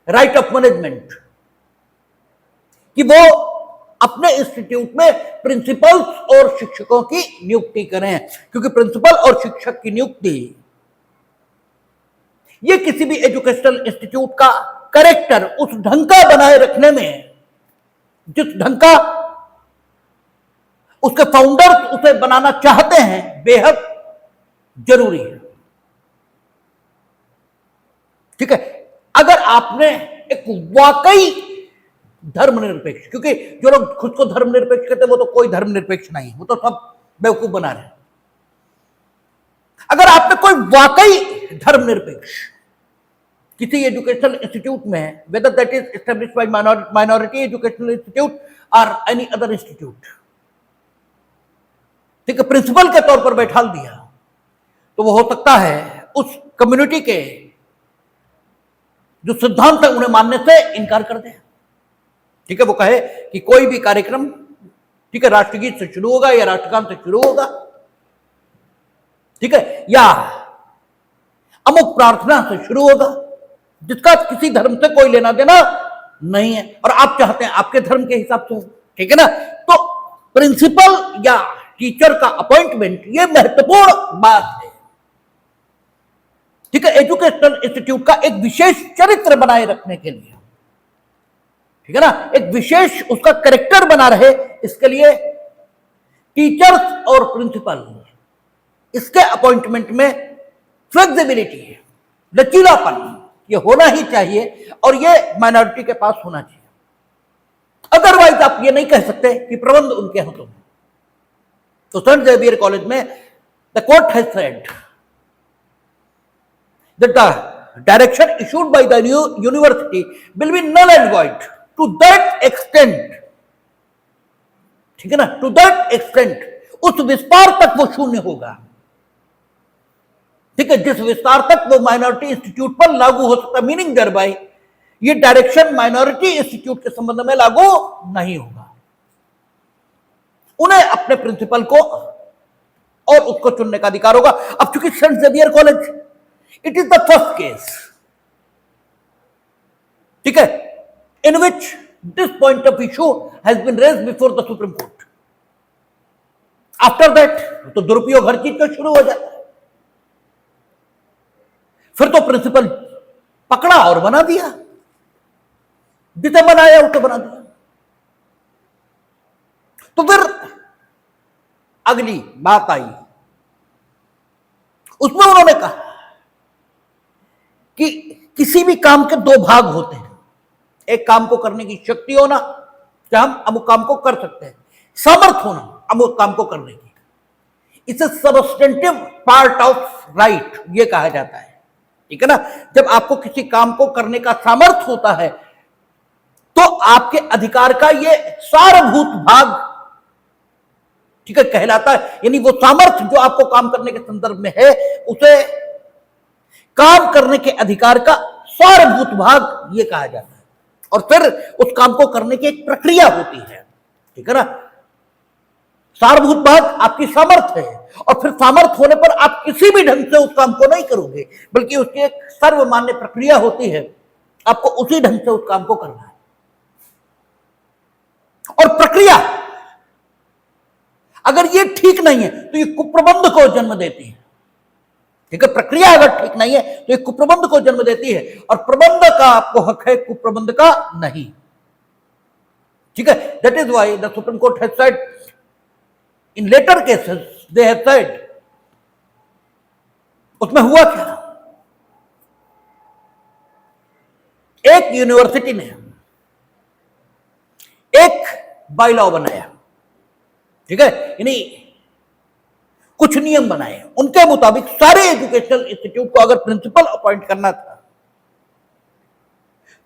right of management कि वो अपने institute में principles और शिक्षकों की नियुक्ति करें, क्योंकि प्रिंसिपल और शिक्षक की नियुक्ति ये किसी भी एजुकेशनल इंस्टीट्यूट का कैरेक्टर, उस ढंग का बनाए रखने में, जिस ढंग का उसके फाउंडर उसे बनाना चाहते हैं, बेहद जरूरी है। ठीक है, अगर आपने एक वाकई धर्मनिरपेक्ष, क्योंकि जो लोग खुद को धर्मनिरपेक्ष कहते हैं वो तो कोई धर्मनिरपेक्ष नहीं, वो तो सब बेवकूफ बना रहे हैं। अगर आपने कोई वाकई धर्मनिरपेक्ष किसी एजुकेशनल इंस्टीट्यूट में, whether that is established by minority educational institute और एनी अदर इंस्टीट्यूट, ठीक है, प्रिंसिपल के तौर पर बैठा दिया, तो वो हो सकता है उस कम्युनिटी के जो सिद्धांत है उन्हें मानने से इनकार कर दे। ठीक है, वो कहे कि कोई भी कार्यक्रम, ठीक है, राष्ट्रगीत से शुरू होगा या राष्ट्रगान से शुरू होगा, ठीक है, या अमुक प्रार्थना से शुरू होगा, जिसका किसी धर्म से कोई लेना देना नहीं है, और आप चाहते हैं आपके धर्म के हिसाब से हो। ठीक है ना, तो प्रिंसिपल या टीचर का अपॉइंटमेंट ये महत्वपूर्ण बात है। ठीक है, एजुकेशनल इंस्टीट्यूट का एक विशेष चरित्र बनाए रखने के लिए, ठीक है ना, एक विशेष उसका कैरेक्टर बना रहे, इसके लिए टीचर्स और प्रिंसिपल इसके अपॉइंटमेंट में फ्लेक्सिबिलिटी है, लचीलापन ये होना ही चाहिए, और ये माइनॉरिटी के पास होना चाहिए। अदरवाइज आप ये नहीं कह सकते कि प्रबंध उनके हाथों में। तो सेंट जेवियर कॉलेज में the court has said that the direction issued by the university will be null and void to that extent, ठीक है ना, to that extent, उस विस्तार तक वो शून्य होगा। ठीक है, जिस विस्तार तक वो माइनॉरिटी इंस्टीट्यूट पर लागू हो सकता, मीनिंग देयर बाय ये डायरेक्शन माइनॉरिटी इंस्टीट्यूट के संबंध में लागू नहीं होगा। उन्हें अपने प्रिंसिपल को और उसको चुनने का अधिकार होगा। अब चूंकि Saint Xavier college it is the first case, ठीक है, in which this point of issue has been raised before the Supreme Court. After that तो दुरुपयोग हर चीज का शुरू हो जाता है। फिर तो प्रिंसिपल पकड़ा और बना दिया, जिसे बनाया उसे बना दिया। तो फिर अगली बात आई, उसमें उन्होंने कहा कि किसी भी काम के दो भाग होते हैं, एक काम को करने की शक्ति होना कि हम अमुक काम को कर सकते हैं, सामर्थ्य होना अमुक काम को करने की, इसे सबस्टेंटिव पार्ट ऑफ राइट ये कहा जाता है। ठीक है ना, जब आपको किसी काम को करने का सामर्थ्य होता है तो आपके अधिकार का ये सारभूत भाग, ठीक है, कहलाता है। यानी वो सामर्थ्य जो आपको काम करने के संदर्भ में है, उसे काम करने के अधिकार का सारभूत भाग ये कहा जाता है। और फिर उस काम को करने की एक प्रक्रिया होती है, ठीक है ना। सारभूत भाग आपकी सामर्थ्य है, और फिर सामर्थ्य होने पर आप किसी भी ढंग से उस काम को नहीं करोगे, बल्कि उसकी एक सर्वमान्य प्रक्रिया होती है, आपको उसी ढंग से उस काम को करना है। और प्रक्रिया अगर ये ठीक नहीं है तो ये कुप्रबंध को जन्म देती है। ठीक है, प्रक्रिया अगर ठीक नहीं है तो ये कुप्रबंध को जन्म देती है, और प्रबंध का आपको हक है, कुप्रबंध का नहीं। ठीक है, that is why the supreme court has said in later cases, they have said, उसमें हुआ क्या, एक यूनिवर्सिटी ने एक बायलॉ बनाया, ठीक है, यानी कुछ नियम बनाए, उनके मुताबिक सारे एजुकेशनल इंस्टीट्यूट को अगर प्रिंसिपल अपॉइंट करना था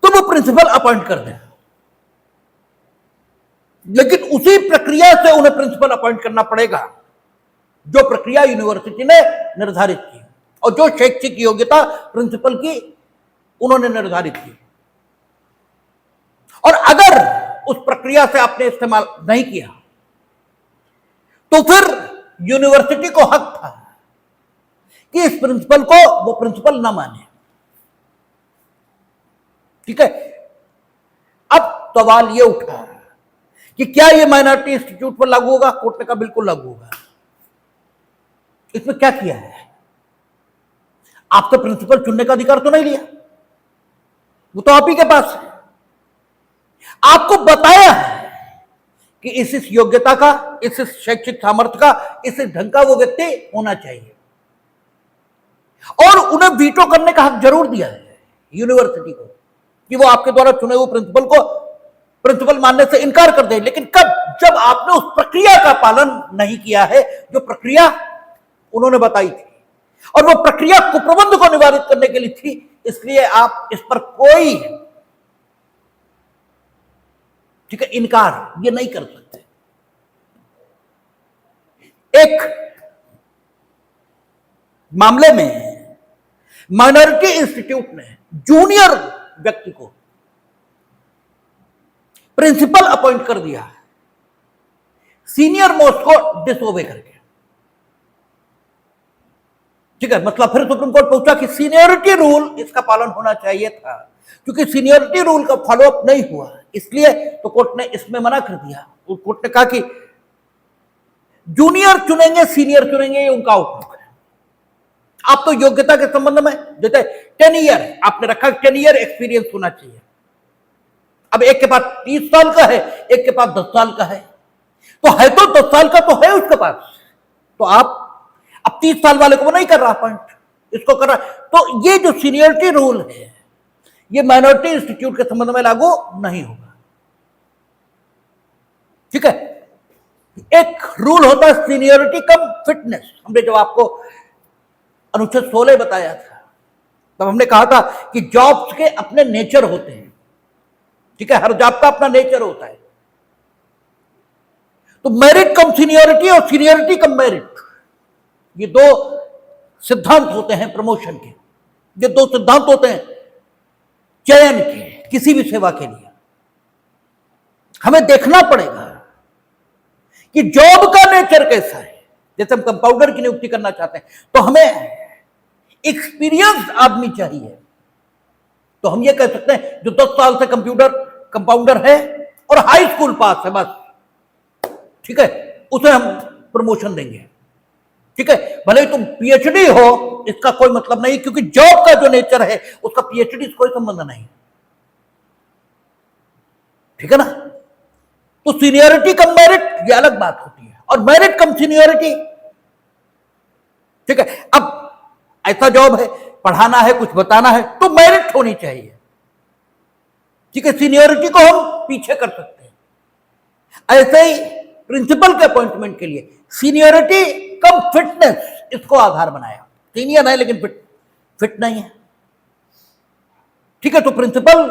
तो वो प्रिंसिपल अपॉइंट कर दें, लेकिन उसी प्रक्रिया से उन्हें प्रिंसिपल अपॉइंट करना पड़ेगा जो प्रक्रिया यूनिवर्सिटी ने निर्धारित की, और जो शैक्षिक योग्यता प्रिंसिपल की उन्होंने निर्धारित की। और अगर उस प्रक्रिया से आपने इस्तेमाल नहीं किया तो फिर यूनिवर्सिटी को हक था कि इस प्रिंसिपल को वो प्रिंसिपल ना माने। ठीक है, अब सवाल ये उठा कि क्या ये माइनॉरिटी इंस्टीट्यूट पर लागू होगा? कोर्ट ने कहा बिल्कुल लागू होगा। इसमें क्या किया है? आप तो प्रिंसिपल चुनने का अधिकार तो नहीं लिया, वो तो आप ही के पास है। आपको बताया है कि इस योग्यता का, इस शैक्षिक सामर्थ्य का, इस ढंग का वो व्यक्ति होना चाहिए, और उन्हें वीटो करने का हक जरूर दिया है यूनिवर्सिटी को कि वो आपके द्वारा चुने हुए प्रिंसिपल को प्रिंसिपल मानने से इनकार कर दे। लेकिन कब? जब आपने उस प्रक्रिया का पालन नहीं किया है जो प्रक्रिया उन्होंने बताई थी, और वो प्रक्रिया कुप्रबंध को निवारित करने के लिए थी, इसलिए आप इस पर कोई, ठीक है, इनकार ये नहीं कर सकते। एक मामले में माइनॉरिटी इंस्टीट्यूट ने जूनियर व्यक्ति को प्रिंसिपल अपॉइंट कर दिया सीनियर मोस्ट को डिसओबे करके। ठीक है, मतलब फिर सुप्रीम कोर्ट पूछा कि सीनियरिटी रूल इसका पालन होना चाहिए था, क्योंकि सीनियरिटी रूल का फॉलोअप नहीं हुआ, इसलिए तो कोर्ट ने इसमें मना कर दिया। कोर्ट ने कहा कि जूनियर चुनेंगे सीनियर चुनेंगे ये उनका आउटलुक है। आप तो योग्यता के संबंध में जैसे 10 ईयर आपने रखा, 10 ईयर एक्सपीरियंस होना चाहिए। अब एक के पास 30 साल का है, एक के पास 10 साल का है, तो है तो 10 साल का तो है उसके पास, तो आप अब 30 साल वाले को वो नहीं कर रहा पॉइंट, इसको कर रहा। तो ये जो सीनियरिटी रूल है ये माइनॉरिटी इंस्टीट्यूट के संबंध में लागू नहीं होगा। ठीक है, एक रूल होता है सीनियरिटी कम फिटनेस। हमने जब आपको अनुच्छेद 16 बताया था तब हमने कहा था कि जॉब्स के अपने नेचर होते हैं। ठीक है, हर जॉब का अपना नेचर होता है। तो मेरिट कम सीनियरिटी और सीनियरिटी कम मेरिट, ये दो सिद्धांत होते हैं प्रमोशन के। ये दो सिद्धांत होते हैं चयन के किसी भी सेवा के लिए। हमें देखना पड़ेगा कि जॉब का नेचर कैसा है। जैसे हम कंपाउंडर की नियुक्ति करना चाहते हैं तो हमें एक्सपीरियंस आदमी चाहिए, तो हम ये कह सकते हैं जो 10 साल से कंपाउंडर है और हाई स्कूल पास है बस, ठीक है, उसे हम प्रमोशन देंगे। ठीक है, भले ही तुम पीएचडी हो इसका कोई मतलब नहीं, क्योंकि जॉब का जो नेचर है उसका पीएचडी से कोई संबंध नहीं। ठीक है ना, तो सीनियरिटी कम मेरिट ये अलग बात होती है, और मेरिट कम सीनियरिटी, ठीक है। अब ऐसा जॉब है, पढ़ाना है, कुछ बताना है, तो मेरिट होनी चाहिए, ठीक है। सीनियरिटी को हम पीछे कर सकते हैं। ऐसे ही प्रिंसिपल के अपॉइंटमेंट के लिए सीनियरिटी कम फिटनेस, इसको आधार बनाया। सीनियर है लेकिन फिट नहीं है, ठीक है। तो प्रिंसिपल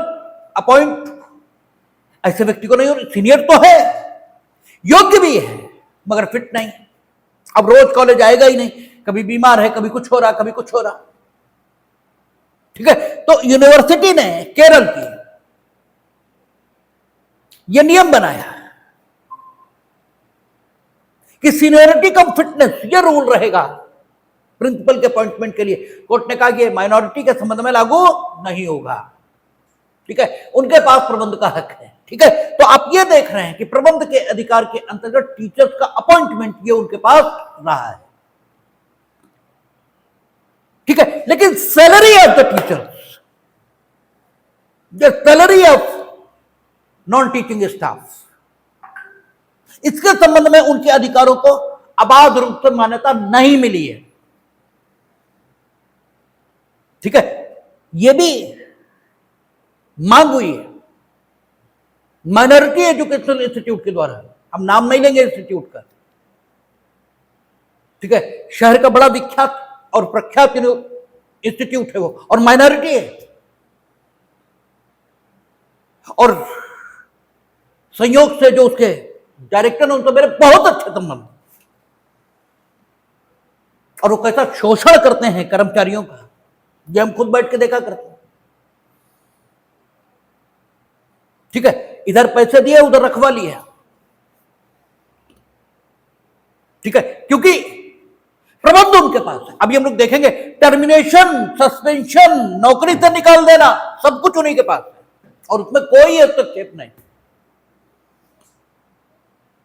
अपॉइंट ऐसे व्यक्ति को नहीं हो, सीनियर तो है, योग्य भी है, मगर फिट नहीं। अब रोज कॉलेज आएगा ही नहीं, कभी बीमार है, कभी कुछ हो रहा, कभी कुछ हो रहा, ठीक है। तो यूनिवर्सिटी ने, केरल की, यह नियम बनाया कि सीनियरिटी कम फिटनेस, यह रूल रहेगा प्रिंसिपल के अपॉइंटमेंट के लिए। कोर्ट ने कहा कि माइनॉरिटी के संबंध में लागू नहीं होगा, ठीक है। उनके पास प्रबंध का हक है, ठीक है। तो आप ये देख रहे हैं कि प्रबंध के अधिकार के अंतर्गत टीचर्स का अपॉइंटमेंट ये उनके पास रहा है, ठीक है। लेकिन salary of the teachers, the salary of non teaching staff, इसके संबंध में उनके अधिकारों को अबाध रूप से मान्यता नहीं मिली है, ठीक है। यह भी मांग हुई है माइनॉरिटी एजुकेशनल इंस्टीट्यूट के द्वारा। हम नाम नहीं लेंगे इंस्टीट्यूट का, ठीक है। शहर का बड़ा विख्यात और प्रख्यात इंस्टीट्यूट है वो, और माइनॉरिटी है, और संयोग से जो उसके डायरेक्टर ने, उनसे मेरे बहुत अच्छे संबंध, और वो कैसा शोषण करते हैं कर्मचारियों का, ये हम खुद बैठ के देखा करते हैं, ठीक है। इधर पैसे दिए, उधर रखवा लिया, ठीक है, क्योंकि प्रबंध उनके पास है। अभी हम लोग देखेंगे टर्मिनेशन, सस्पेंशन, नौकरी से निकाल देना, सब कुछ उन्हीं के पास है, और उसमें कोई हस्तक्षेप नहीं,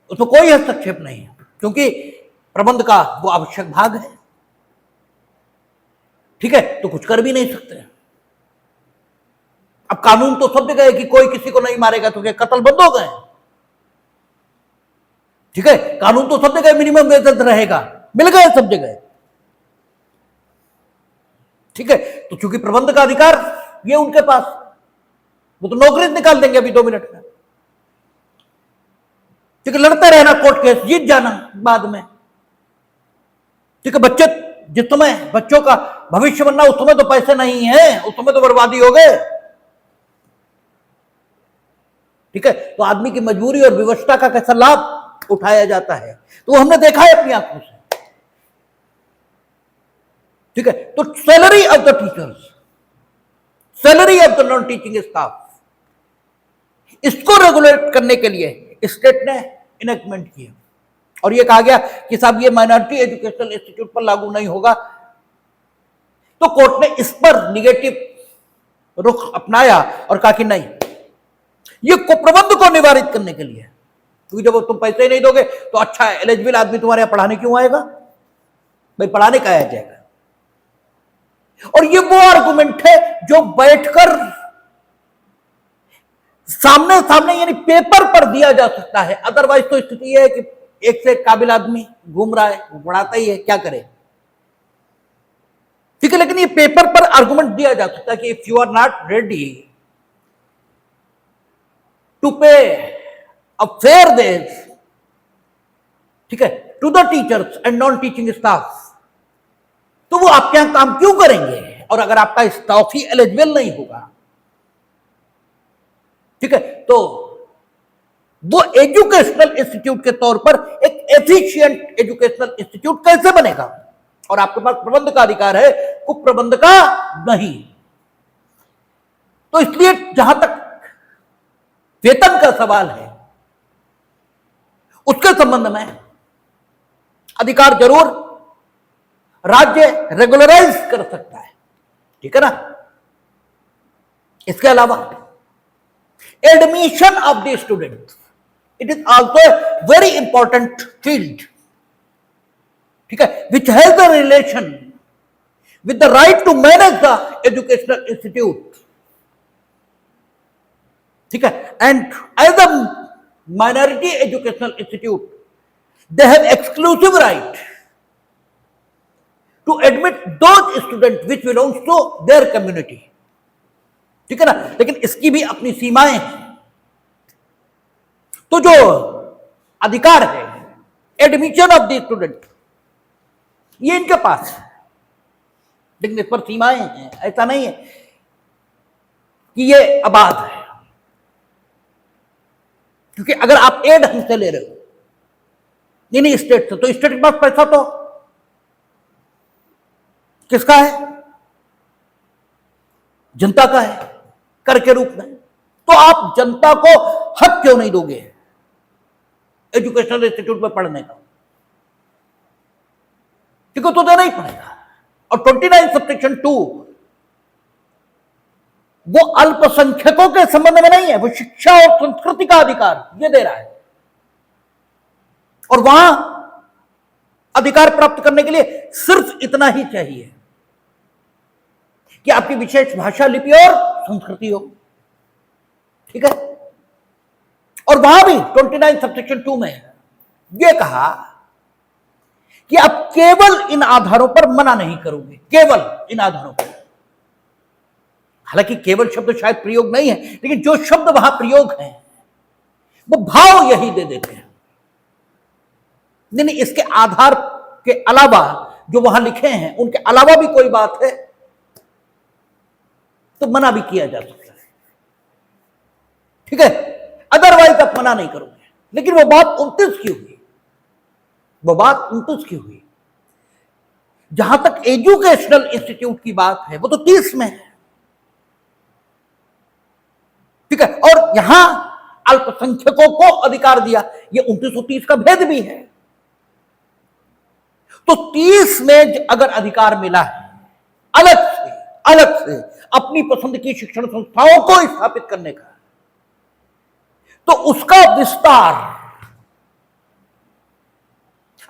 उसमें कोई हस्तक्षेप नहीं है, क्योंकि प्रबंध का वो आवश्यक भाग है, ठीक है। तो कुछ कर भी नहीं सकते। अब कानून तो सब जगह है कि कोई किसी को नहीं मारेगा, तो क्या कत्ल बंद हो गए, ठीक है। कानून तो सब जगह मिनिमम वेतन रहेगा, मिल गए सब जगह, ठीक है। तो चूंकि प्रबंध का अधिकार ये उनके पास, वो तो नौकरी निकाल देंगे अभी 2 मिनट में, ठीक है। लड़ते रहना कोर्ट केस, जीत जाना बाद में, ठीक है। बच्चे जिस समय बच्चों का भविष्य बनना, उस समय तो पैसे नहीं है, उस समय तो बर्बादी हो गए, ठीक है। तो आदमी की मजबूरी और विवशता का कैसा लाभ उठाया जाता है, तो हमने देखा है अपनी आंखों से, ठीक है। तो salary of the teachers, salary of the non teaching staff, इसको रेगुलेट करने के लिए स्टेट ने इनेक्टमेंट किया, और यह कहा गया कि साहब ये माइनॉरिटी एजुकेशनल इंस्टीट्यूट पर लागू नहीं होगा। तो कोर्ट ने इस पर निगेटिव रुख अपनाया और कहा कि नहीं, ये प्रबंध को निवारित करने के लिए, क्योंकि जब तुम पैसे ही नहीं दोगे तो अच्छा एलिजिबल आदमी तुम्हारे यहां पढ़ाने क्यों आएगा, भाई पढ़ाने का आया जाएगा। और ये वो आर्गुमेंट है जो बैठकर सामने सामने यानी पेपर पर दिया जा सकता है, अदरवाइज तो स्थिति है कि एक से एक काबिल आदमी घूम रहा है, वो पढ़ाता ही है, क्या करे, ठीक है। लेकिन ये पेपर पर आर्गुमेंट दिया जा सकता है कि if you are not ready to pay a fair wage, ठीक है, to the teachers and non teaching staff, तो वो आपके यहां काम क्यों करेंगे, और अगर आपका स्टाफ ही एलिजिबल नहीं होगा, ठीक है, तो वो एजुकेशनल इंस्टीट्यूट के तौर पर एक एफिशिएंट एजुकेशनल इंस्टीट्यूट कैसे बनेगा, और आपके पास प्रबंध का अधिकार है, कुप्रबंध का नहीं। तो इसलिए जहां तक वेतन का सवाल है, उसके संबंध में अधिकार जरूर राज्य रेगुलराइज कर सकता है, ठीक है ना। इसके अलावा admission of the student, it is also a very important field, ठीक है, which has the relation with the right to manage the educational institute, ठीक है, and as a minority educational institute, they have exclusive right to admit those students which belongs to their community. ठीक है ना, लेकिन इसकी भी अपनी सीमाएं हैं। तो जो अधिकार है एडमिशन ऑफ द स्टूडेंट, ये इनके पास है, लेकिन इस पर सीमाएं हैं। ऐसा नहीं है कि ये आबाद है, क्योंकि अगर आप ए ढंग से ले रहे हो नहीं स्टेट से, तो स्टेट के पास पैसा तो किसका है? जनता का है, कर के रूप में। तो आप जनता को हक क्यों नहीं दोगे एजुकेशनल इंस्टीट्यूट में पढ़ने का? क्योंकि तो देना ही पड़ेगा। और 29 सबसेक्शन 2 वो अल्पसंख्यकों के संबंध में नहीं है, वो शिक्षा और संस्कृति का अधिकार ये दे रहा है। और वहां अधिकार प्राप्त करने के लिए सिर्फ इतना ही चाहिए कि आपकी विशेष भाषा, लिपि और संस्कृति हो। ठीक है। और वहां भी 29 सबसेक्शन 2 में यह कहा कि आप केवल इन आधारों पर मना नहीं करोगे, केवल इन आधारों पर। हालांकि केवल शब्द शायद प्रयोग नहीं है, लेकिन जो शब्द वहां प्रयोग है वो भाव यही दे देते हैं। नहीं, इसके आधार के अलावा जो वहां लिखे हैं उनके अलावा भी कोई बात है तो मना भी किया जा सकता है। ठीक है, अदरवाइज आप मना नहीं करोगे। लेकिन वो बात 29 की हुई, वो बात 29 की हुई। जहां तक एजुकेशनल इंस्टीट्यूट की बात है वो तो 30 में है। ठीक है। और यहां अल्पसंख्यकों को अधिकार दिया, ये 29 और 30 का भेद भी है। तो 30 में अगर अधिकार मिला है अलग से अपनी पसंद की शिक्षण संस्थाओं को स्थापित करने का, तो उसका विस्तार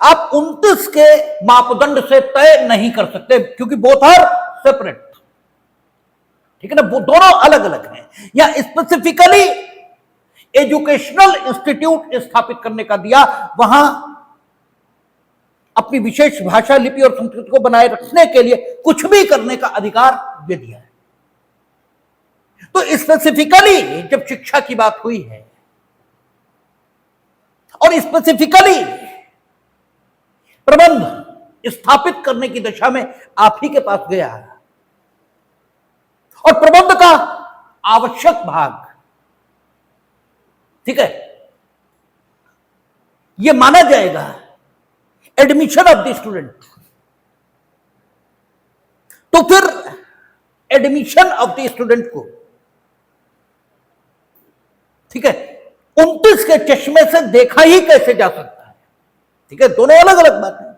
आप 29 के मापदंड से तय नहीं कर सकते, क्योंकि बोथ आर सेपरेट। ठीक है ना, वो दोनों अलग अलग हैं। या स्पेसिफिकली एजुकेशनल इंस्टीट्यूट स्थापित करने का दिया, वहां अपनी विशेष भाषा, लिपि और संस्कृति को बनाए रखने के लिए कुछ भी करने का अधिकार दे दिया है। तो स्पेसिफिकली जब शिक्षा की बात हुई है और स्पेसिफिकली प्रबंध स्थापित करने की दिशा में आप ही के पास गया है, और प्रबंध का आवश्यक भाग, ठीक है, यह माना जाएगा एडमिशन ऑफ द स्टूडेंट। तो फिर एडमिशन ऑफ द स्टूडेंट को, ठीक है, 29 के चश्मे से देखा ही कैसे जा सकता है? ठीक है, दोनों अलग अलग बातें।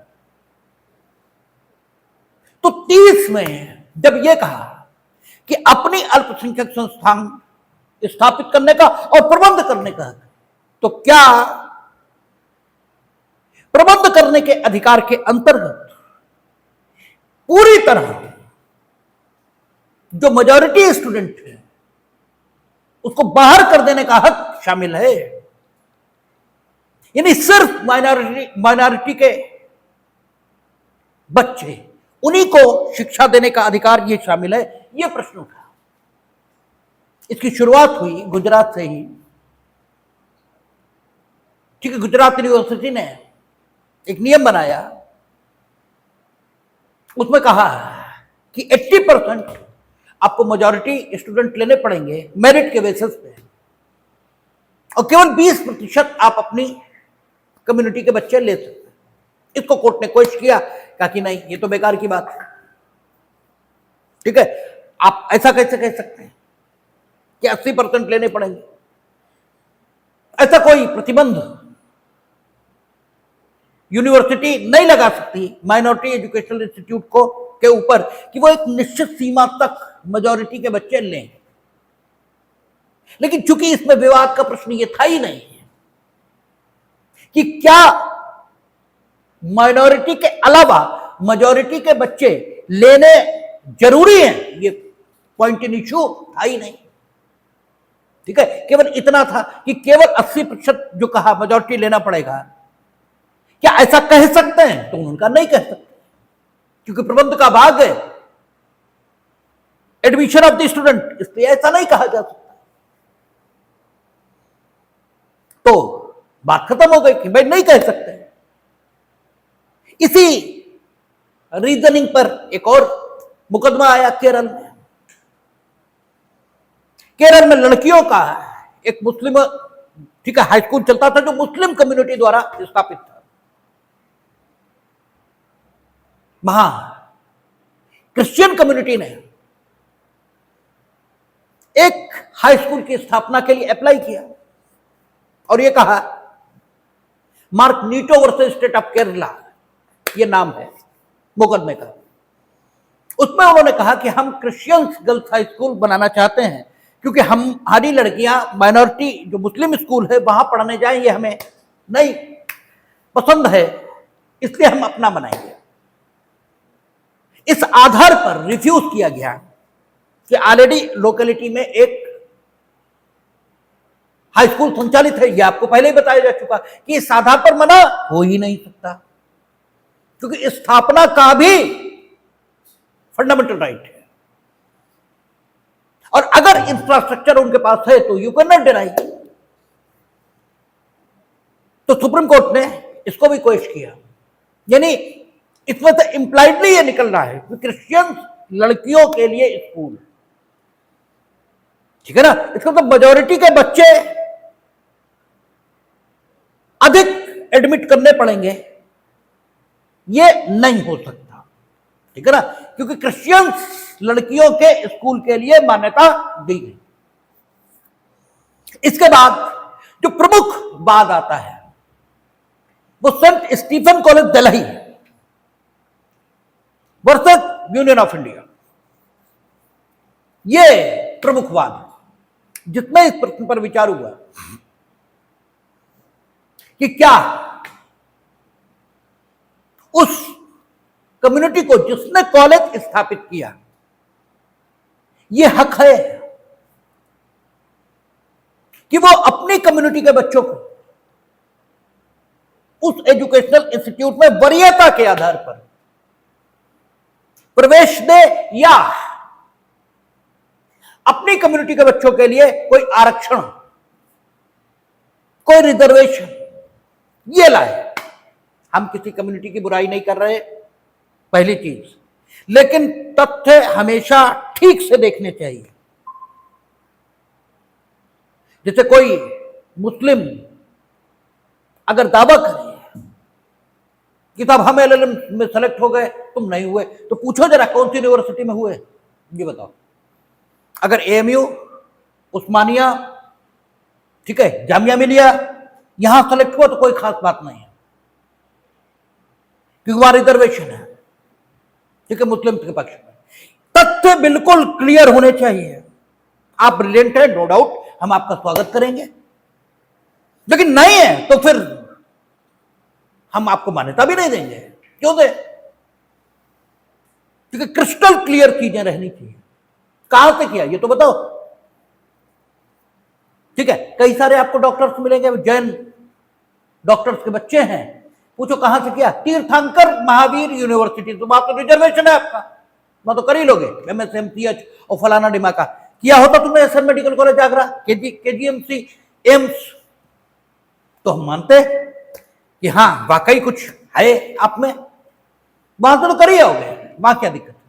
तो 30 में जब यह कहा कि अपनी अल्पसंख्यक संस्थान स्थापित करने का और प्रबंध करने का, तो क्या प्रबंध करने के अधिकार के अंतर्गत पूरी तरह जो मेजॉरिटी स्टूडेंट है उसको बाहर कर देने का हक शामिल है? यानी सिर्फ माइनॉरिटी के बच्चे, उन्हीं को शिक्षा देने का अधिकार ये शामिल है? ये प्रश्न उठा। इसकी शुरुआत हुई गुजरात से ही। ठीक है, गुजरात यूनिवर्सिटी ने एक नियम बनाया, उसमें कहा कि 80% आपको मेजॉरिटी स्टूडेंट लेने पड़ेंगे मेरिट के बेसिस पे, और केवल 20% आप अपनी कम्युनिटी के बच्चे ले सकते हैं। इसको कोर्ट ने क्वेश्चन किया, कहा कि नहीं, ये तो बेकार की बात है। ठीक है, आप ऐसा कैसे कह सकते हैं कि 80% लेने पड़ेंगे? ऐसा कोई प्रतिबंध यूनिवर्सिटी नहीं लगा सकती माइनॉरिटी एजुकेशनल इंस्टीट्यूट को के ऊपर कि वो एक निश्चित सीमा तक मेजॉरिटी के बच्चे लें। लेकिन चूंकि इसमें विवाद का प्रश्न ये था ही नहीं कि क्या माइनॉरिटी के अलावा मेजॉरिटी के बच्चे लेने जरूरी हैं, ये पॉइंट इन इश्यू था ही नहीं। ठीक है, केवल इतना था कि केवल 80% जो कहा मेजॉरिटी लेना पड़ेगा। क्या ऐसा कह सकते हैं? तो उन्होंने कहा नहीं कह सकते, क्योंकि प्रबंध का भाग है एडमिशन ऑफ द स्टूडेंट, इसलिए ऐसा नहीं कहा जा सकता। तो बात खत्म हो गई कि भाई नहीं कह सकते। इसी रीजनिंग पर एक और मुकदमा आया केरल में। केरल में लड़कियों का एक मुस्लिम, ठीक है, हाई स्कूल चलता था जो मुस्लिम कम्युनिटी द्वारा स्थापित था। वहां क्रिश्चियन कम्युनिटी ने एक हाई स्कूल की स्थापना के लिए अप्लाई किया और यह कहा, Mark Netto versus state of Kerala, यह नाम है मुकदमे का। उसमें उन्होंने कहा कि हम क्रिश्चियंस गर्ल्स हाई स्कूल बनाना चाहते हैं, क्योंकि हमारी लड़कियां माइनॉरिटी जो मुस्लिम स्कूल है वहां पढ़ने जाएं, ये हमें नहीं पसंद है, इसलिए हम अपना बनाएंगे। इस आधार पर रिफ्यूज किया गया कि ऑलरेडी लोकेलिटी में एक हाई स्कूल संचालित है। यह आपको पहले ही बताया जा चुका कि इस आधार पर मना हो ही नहीं सकता, क्योंकि स्थापना का भी फंडामेंटल राइट है, और अगर इंफ्रास्ट्रक्चर उनके पास है तो यू कैन नॉट डिनाई। तो सुप्रीम कोर्ट ने इसको भी क्वेश्चन किया, यानी इसमें से इंप्लाइडली ये निकल रहा है कि क्रिश्चियन लड़कियों के लिए स्कूल, ठीक है ना, इसका तो मेजॉरिटी के बच्चे अधिक एडमिट करने पड़ेंगे, ये नहीं हो सकता, ठीक है ना, क्योंकि क्रिश्चियन लड़कियों के स्कूल के लिए मान्यता दी गई। इसके बाद जो प्रमुख बात आता है वो Saint Stephen college Delhi versus union of India, ये प्रमुख वाद है जिसमें इस प्रश्न पर विचार हुआ कि क्या उस कम्युनिटी को जिसने कॉलेज स्थापित किया यह हक है कि वो अपनी कम्युनिटी के बच्चों को उस एजुकेशनल इंस्टीट्यूट में वरीयता के आधार पर प्रवेश दे, या अपनी कम्युनिटी के बच्चों के लिए कोई आरक्षण, कोई रिजर्वेशन ये लाए। हम किसी कम्युनिटी की बुराई नहीं कर रहे, पहली चीज, लेकिन तथ्य हमेशा ठीक से देखने चाहिए। जैसे कोई मुस्लिम अगर दावा करे कि साहब हम एलएलएम में सेलेक्ट हो गए, तुम नहीं हुए, तो पूछो जरा कौन सी यूनिवर्सिटी में हुए, ये बताओ। अगर एएमयू, उस्मानिया, ठीक है, जामिया मिलिया, यहां सेलेक्ट हुआ तो कोई खास बात नहीं है, क्योंकि वहां रिजर्वेशन है, ठीक है, मुस्लिम के पक्ष में। तथ्य बिल्कुल क्लियर होने चाहिए। आप ब्रिलियंट है, नो डाउट, हम आपका स्वागत करेंगे, लेकिन नहीं है तो फिर हम आपको मान्यता भी नहीं देंगे। क्यों दे? क्योंकि क्रिस्टल क्लियर चीजें रहनी चाहिए। कहां से किया ये तो बताओ, ठीक है। कई सारे आपको डॉक्टर्स मिलेंगे, जैन डॉक्टर्स के बच्चे हैं, पूछो कहां से किया, तीर्थंकर महावीर यूनिवर्सिटी, तो वहां तो रिजर्वेशन है आपका, वहां तो कर ही लोगे, एमएस एमसीएच और फलाना डिमाका। किया होता तुमने SM medical college Agra, KGMC, AIIMS, तो हम मानते कि हाँ वाकई कुछ है आप में, वहां तो कर ही आओगे, वहां क्या दिक्कत है,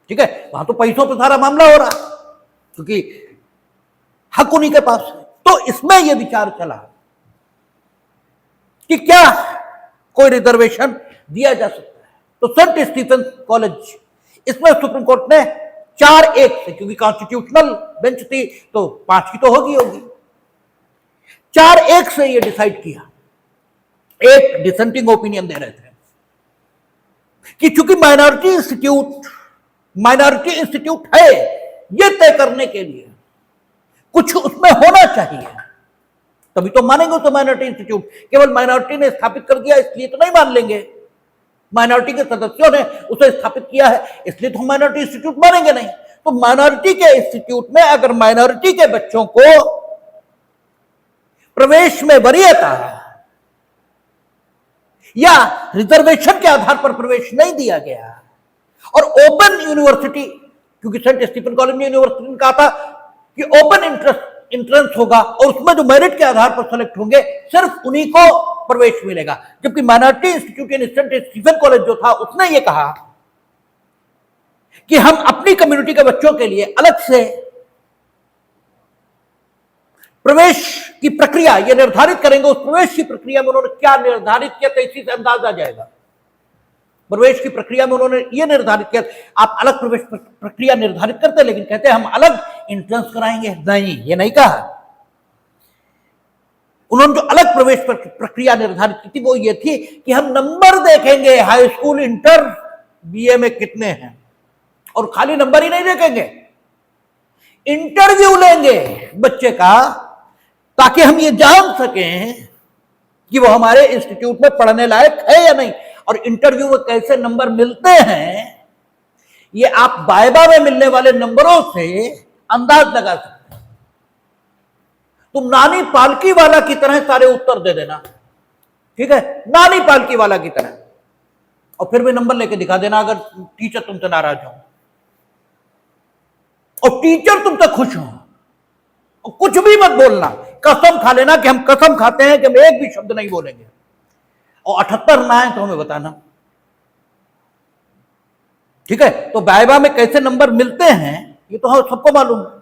ठीक है। वहां तो पैसों पे सारा मामला हो रहा, क्योंकि हक उन्हीं के पास है। तो इसमें यह विचार चला कि क्या कोई रिजर्वेशन दिया जा सकता है, तो सेंट स्टीफन कॉलेज, इसमें सुप्रीम कोर्ट ने 4-1 से, क्योंकि कॉन्स्टिट्यूशनल बेंच थी तो 5 की तो होगी, 4-1 से यह डिसाइड किया। एक डिसेंटिंग ओपिनियन दे रहे थे कि चूंकि माइनॉरिटी इंस्टीट्यूट है, यह तय करने के लिए कुछ उसमें होना चाहिए, तभी तो मानेंगे तो माइनॉरिटी इंस्टीट्यूट। केवल माइनॉरिटी ने स्थापित कर दिया इसलिए तो नहीं मान लेंगे, माइनॉरिटी के सदस्यों ने उसे स्थापित किया है इसलिए तो हम माइनॉरिटी इंस्टीट्यूट मानेंगे नहीं। तो माइनॉरिटी के इंस्टीट्यूट में अगर माइनॉरिटी के बच्चों को प्रवेश में वरीयता या रिजर्वेशन के आधार पर प्रवेश नहीं दिया गया और ओपन यूनिवर्सिटी, क्योंकि सेंट स्टीफन कॉलेज यूनिवर्सिटी ने कहा था कि ओपन इंट्रेंस होगा और उसमें जो मेरिट के आधार पर सेलेक्ट होंगे सिर्फ उन्हीं को प्रवेश मिलेगा, जबकि माइनॉरिटी इंस्टीट्यूट यानी सेंट स्टीफन कॉलेज जो था उसने ये कहा कि हम अपनी कम्युनिटी के बच्चों के लिए अलग से प्रवेश की प्रक्रिया ये निर्धारित करेंगे। उस प्रवेश की प्रक्रिया में उन्होंने क्या निर्धारित किया तो इसी से अंदाजा आ जाएगा। प्रवेश की प्रक्रिया में उन्होंने ये निर्धारित किया, आप अलग प्रवेश प्रक्रिया निर्धारित करते लेकिन कहते हम अलग एंट्रेंस कराएंगे, नहीं, ये नहीं कहा। उन्होंने जो अलग प्रवेश प्रक्रिया निर्धारित की थी वो ये थी कि हम नंबर देखेंगे हाई स्कूल, इंटर, बीए में कितने हैं, और खाली नंबर ही नहीं देखेंगे, इंटरव्यू लेंगे बच्चे का, ताकि हम ये जान सकें कि वो हमारे इंस्टीट्यूट में पढ़ने लायक है या नहीं। और इंटरव्यू में कैसे नंबर मिलते हैं ये आप वाइवा में मिलने वाले नंबरों से अंदाज लगा सकते हैं। तुम नानी पालकी वाला की तरह सारे उत्तर दे देना, ठीक है, नानी पालकी वाला की तरह, और फिर भी नंबर लेके दिखा देना अगर टीचर तुमसे नाराज हो और टीचर तुमसे खुश हो, और कुछ भी मत बोलना, कसम खा लेना कि हम कसम खाते हैं कि हम एक भी शब्द नहीं बोलेंगे, और 78 ना है तो हमें बताना, ठीक है। तो वाइवा में कैसे नंबर मिलते हैं ये तो हम सबको मालूम है।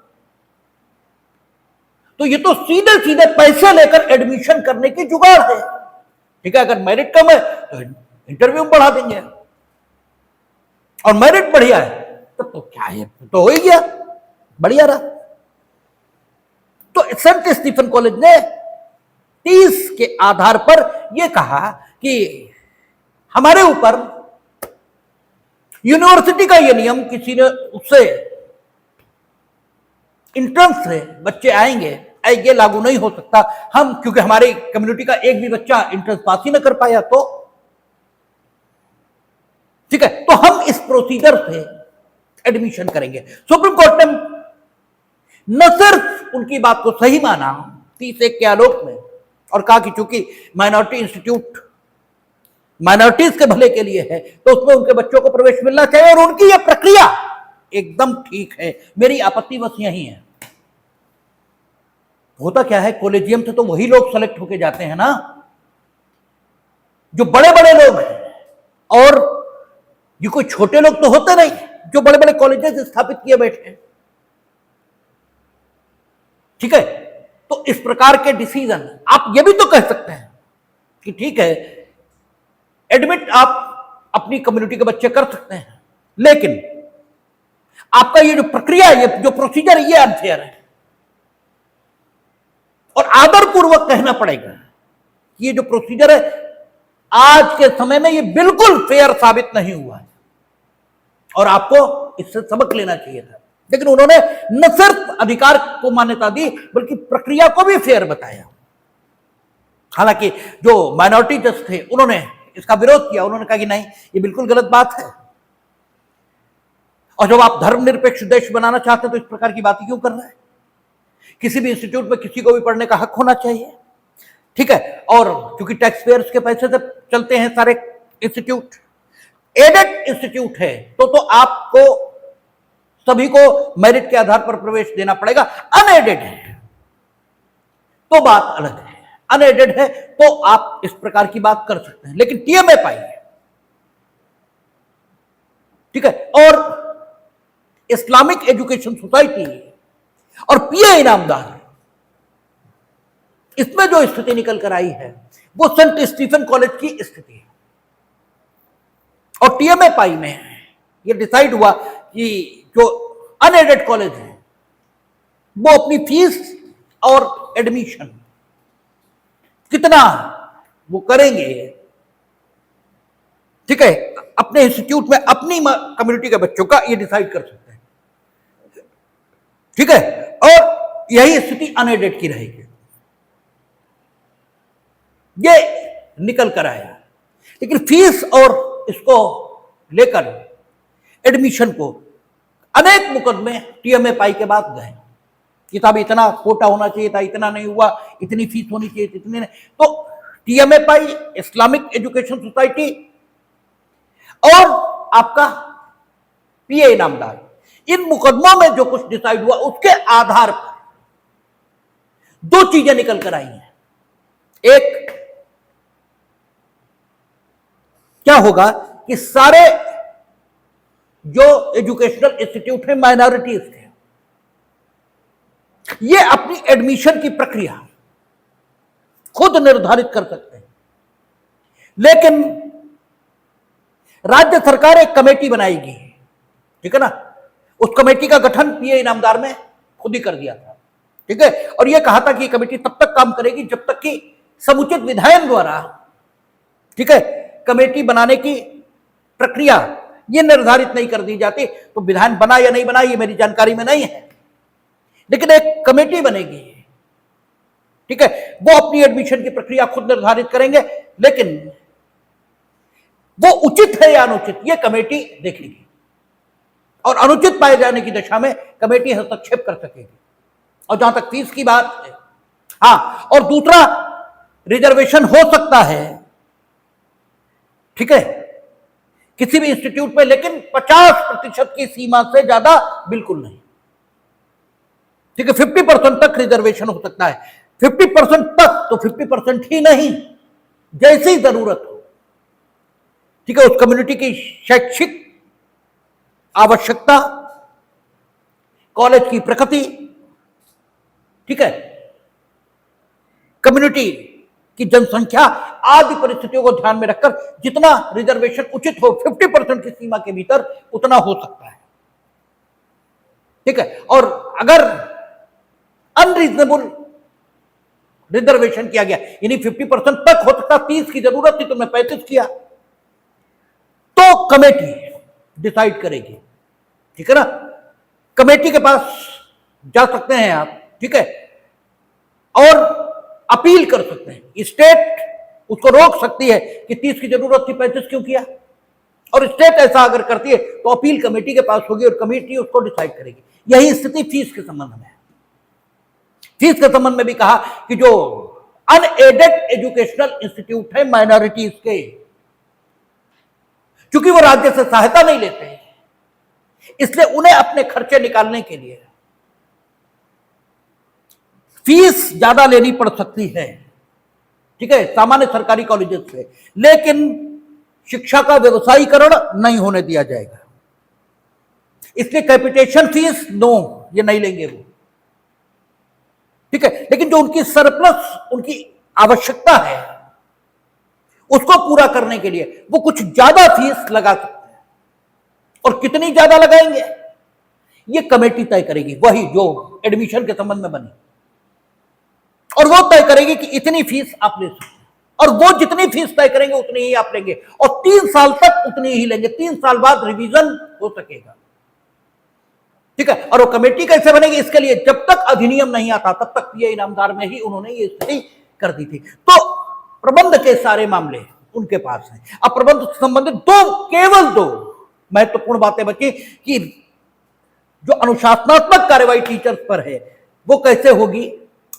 तो ये तो सीधे सीधे पैसे लेकर एडमिशन करने की जुगाड़ है, ठीक है। अगर मेरिट कम है तो इंटरव्यू में बढ़ा देंगे, और मेरिट बढ़िया है तो क्या है, तो हो ही गया, बढ़िया रहा। तो सेंट स्टीफन कॉलेज ने 30 के आधार पर यह कहा कि हमारे ऊपर यूनिवर्सिटी का यह नियम, किसी ने उससे इंट्रेंस से बच्चे आएंगे ये लागू नहीं हो सकता। हम क्योंकि हमारी कम्युनिटी का एक भी बच्चा इंट्रेंस पास ही ना कर पाया तो ठीक है, तो हम इस प्रोसीजर से एडमिशन करेंगे। सुप्रीम कोर्ट ने न सिर्फ उनकी बात को सही माना 30 के आलोक में और कहा कि चूंकि माइनॉरिटी इंस्टीट्यूट माइनॉरिटीज के भले के लिए है तो उसमें उनके बच्चों को प्रवेश मिलना चाहिए, और उनकी यह प्रक्रिया एकदम ठीक है। मेरी आपत्ति बस यही है, होता क्या है, कॉलेजियम से तो वही लोग सेलेक्ट होके जाते हैं ना जो बड़े बड़े लोग हैं, और ये कोई छोटे लोग तो होते नहीं जो बड़े बड़े कॉलेजेस स्थापित किए बैठे हैं, ठीक है। तो इस प्रकार के डिसीजन आप ये भी तो कह सकते हैं कि ठीक है, एडमिट आप अपनी कम्युनिटी के बच्चे कर सकते हैं, लेकिन आपका ये जो प्रक्रिया है, ये जो प्रोसीजर है, ये अनफेयर है, और आदरपूर्वक कहना पड़ेगा कि ये जो प्रोसीजर है आज के समय में ये बिल्कुल फेयर साबित नहीं हुआ है, और आपको इससे सबक लेना चाहिए था। लेकिन उन्होंने न सिर्फ अधिकार को मान्यता दी बल्कि प्रक्रिया को भी फेयर बताया। हालांकि जो माइनॉरिटी जज थे उन्होंने इसका विरोध किया, उन्होंने कहा कि नहीं, ये बिल्कुल गलत बात है, और जब आप धर्मनिरपेक्ष देश बनाना चाहते हैं तो इस प्रकार की बातें क्यों कर रहे हैं। किसी भी इंस्टीट्यूट में किसी को भी पढ़ने का हक होना चाहिए, ठीक है। और क्योंकि टैक्स पेयर्स के पैसे से चलते हैं सारे इंस्टीट्यूट, एडेड इंस्टीट्यूट है तो आपको सभी को मेरिट के आधार पर प्रवेश देना पड़ेगा। अनएडेड है तो बात अलग है, अनएडेड है तो आप इस प्रकार की बात कर सकते हैं, लेकिन टीएमएपाई है, ठीक है, और इस्लामिक एजुकेशन सोसाइटी और पीए इनामदार, इसमें जो स्थिति निकल कर आई है वो सेंट स्टीफन कॉलेज की स्थिति है। और टीएमएपाई में ये डिसाइड हुआ कि जो अनएडेड कॉलेज है वो अपनी फीस और एडमिशन कितना वो करेंगे, ठीक है, अपने इंस्टीट्यूट में अपनी कम्युनिटी के बच्चों का ये डिसाइड कर सकते हैं, ठीक है। और यही स्थिति अनएडेड की रहेगी, ये निकल कर आया। लेकिन फीस और इसको लेकर एडमिशन को अनेक मुकदमे टीएमए-पाई के बाद गए कि साहब इतना कोटा होना चाहिए था, इतना नहीं हुआ, इतनी फीस होनी चाहिए, इतनी नहीं। तो टीएमए-पाई, इस्लामिक एजुकेशन सोसाइटी और आपका पीए इनामदार, इन मुकदमों में जो कुछ डिसाइड हुआ उसके आधार पर दो चीजें निकल कर आई हैं। एक, क्या होगा कि सारे जो एजुकेशनल इंस्टीट्यूट है माइनॉरिटीज थे, ये अपनी एडमिशन की प्रक्रिया खुद निर्धारित कर सकते हैं, लेकिन राज्य सरकार एक कमेटी बनाएगी, ठीक है ना। उस कमेटी का गठन पीए इनामदार में खुद ही कर दिया था, ठीक है। और यह कहा था कि कमेटी तब तक काम करेगी जब तक कि समुचित विधायन द्वारा, ठीक है, कमेटी बनाने की प्रक्रिया ये निर्धारित नहीं कर दी जाती। तो विधायन बना या नहीं बना ये मेरी जानकारी में नहीं है, लेकिन एक कमेटी बनेगी, ठीक है। वो अपनी एडमिशन की प्रक्रिया खुद निर्धारित करेंगे, लेकिन वो उचित है या अनुचित ये कमेटी देखेगी, और अनुचित पाए जाने की दशा में कमेटी हस्तक्षेप कर सकेगी। और जहां तक फीस की बात है, हाँ, और दूसरा रिजर्वेशन हो सकता है, ठीक है, किसी भी इंस्टीट्यूट में, लेकिन 50% की सीमा से ज्यादा बिल्कुल नहीं, ठीक है। 50% तक रिजर्वेशन हो सकता है, 50% तक, तो 50% ही नहीं, जैसी जरूरत हो, ठीक है, उस कम्युनिटी की शैक्षिक आवश्यकता, कॉलेज की प्रकृति, ठीक है, कम्युनिटी की जनसंख्या आदि परिस्थितियों को ध्यान में रखकर जितना रिजर्वेशन उचित हो 50% की सीमा के भीतर उतना हो सकता है, ठीक है। और अगर अनरीजनेबल रिजर्वेशन किया गया, यानी 50% तक हो सकता, 30 की जरूरत थी तो मैं 35 किया, तो कमेटी डिसाइड करेगी, ठीक है ना। कमेटी के पास जा सकते हैं आप, ठीक है, और अपील कर सकते हैं। स्टेट उसको रोक सकती है कि 30 की जरूरत थी 35 क्यों किया, और स्टेट ऐसा अगर करती है तो अपील कमेटी के पास होगी और कमेटी उसको डिसाइड करेगी। यही स्थिति फीस के संबंध में है। फीस के संबंध में भी कहा कि जो अनएडेड एजुकेशनल इंस्टीट्यूट है माइनॉरिटीज के, क्योंकि वो राज्य से सहायता नहीं लेते हैं, इसलिए उन्हें अपने खर्चे निकालने के लिए फीस ज्यादा लेनी पड़ सकती है, ठीक है, सामान्य सरकारी कॉलेजेस से, लेकिन शिक्षा का व्यवसायीकरण नहीं होने दिया जाएगा। इसलिए कैपिटेशन फीस नो, ये नहीं लेंगे वो, ठीक है। लेकिन जो उनकी सरप्लस, उनकी आवश्यकता है, उसको पूरा करने के लिए वो कुछ ज्यादा फीस लगा सकते हैं, और कितनी ज्यादा लगाएंगे ये कमेटी तय करेगी, वही जो एडमिशन के संबंध में बनी, और वो तय करेगी कि इतनी फीस आप ले सकते हैं, और वो जितनी फीस तय करेंगे उतनी ही आप लेंगे, और 3 साल तक उतनी ही लेंगे, 3 साल बाद रिवीजन हो सकेगा, ठीक है। और वो कमेटी कैसे बनेगी, इसके लिए जब तक अधिनियम नहीं आता तब तक पीए इनामदार में ही उन्होंने ये स्थिति कर दी थी। तो प्रबंध के सारे मामले उनके पास हैं। अब प्रबंध से संबंधित केवल दो महत्वपूर्ण बातें बची कि जो अनुशासनात्मक कार्रवाई टीचर्स पर है वो कैसे होगी,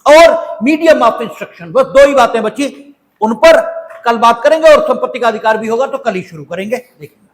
और मीडियम ऑफ इंस्ट्रक्शन, बस 2 ही बातें बची। उन पर कल बात करेंगे, और संपत्ति का अधिकार भी होगा तो कल ही शुरू करेंगे, देखिए।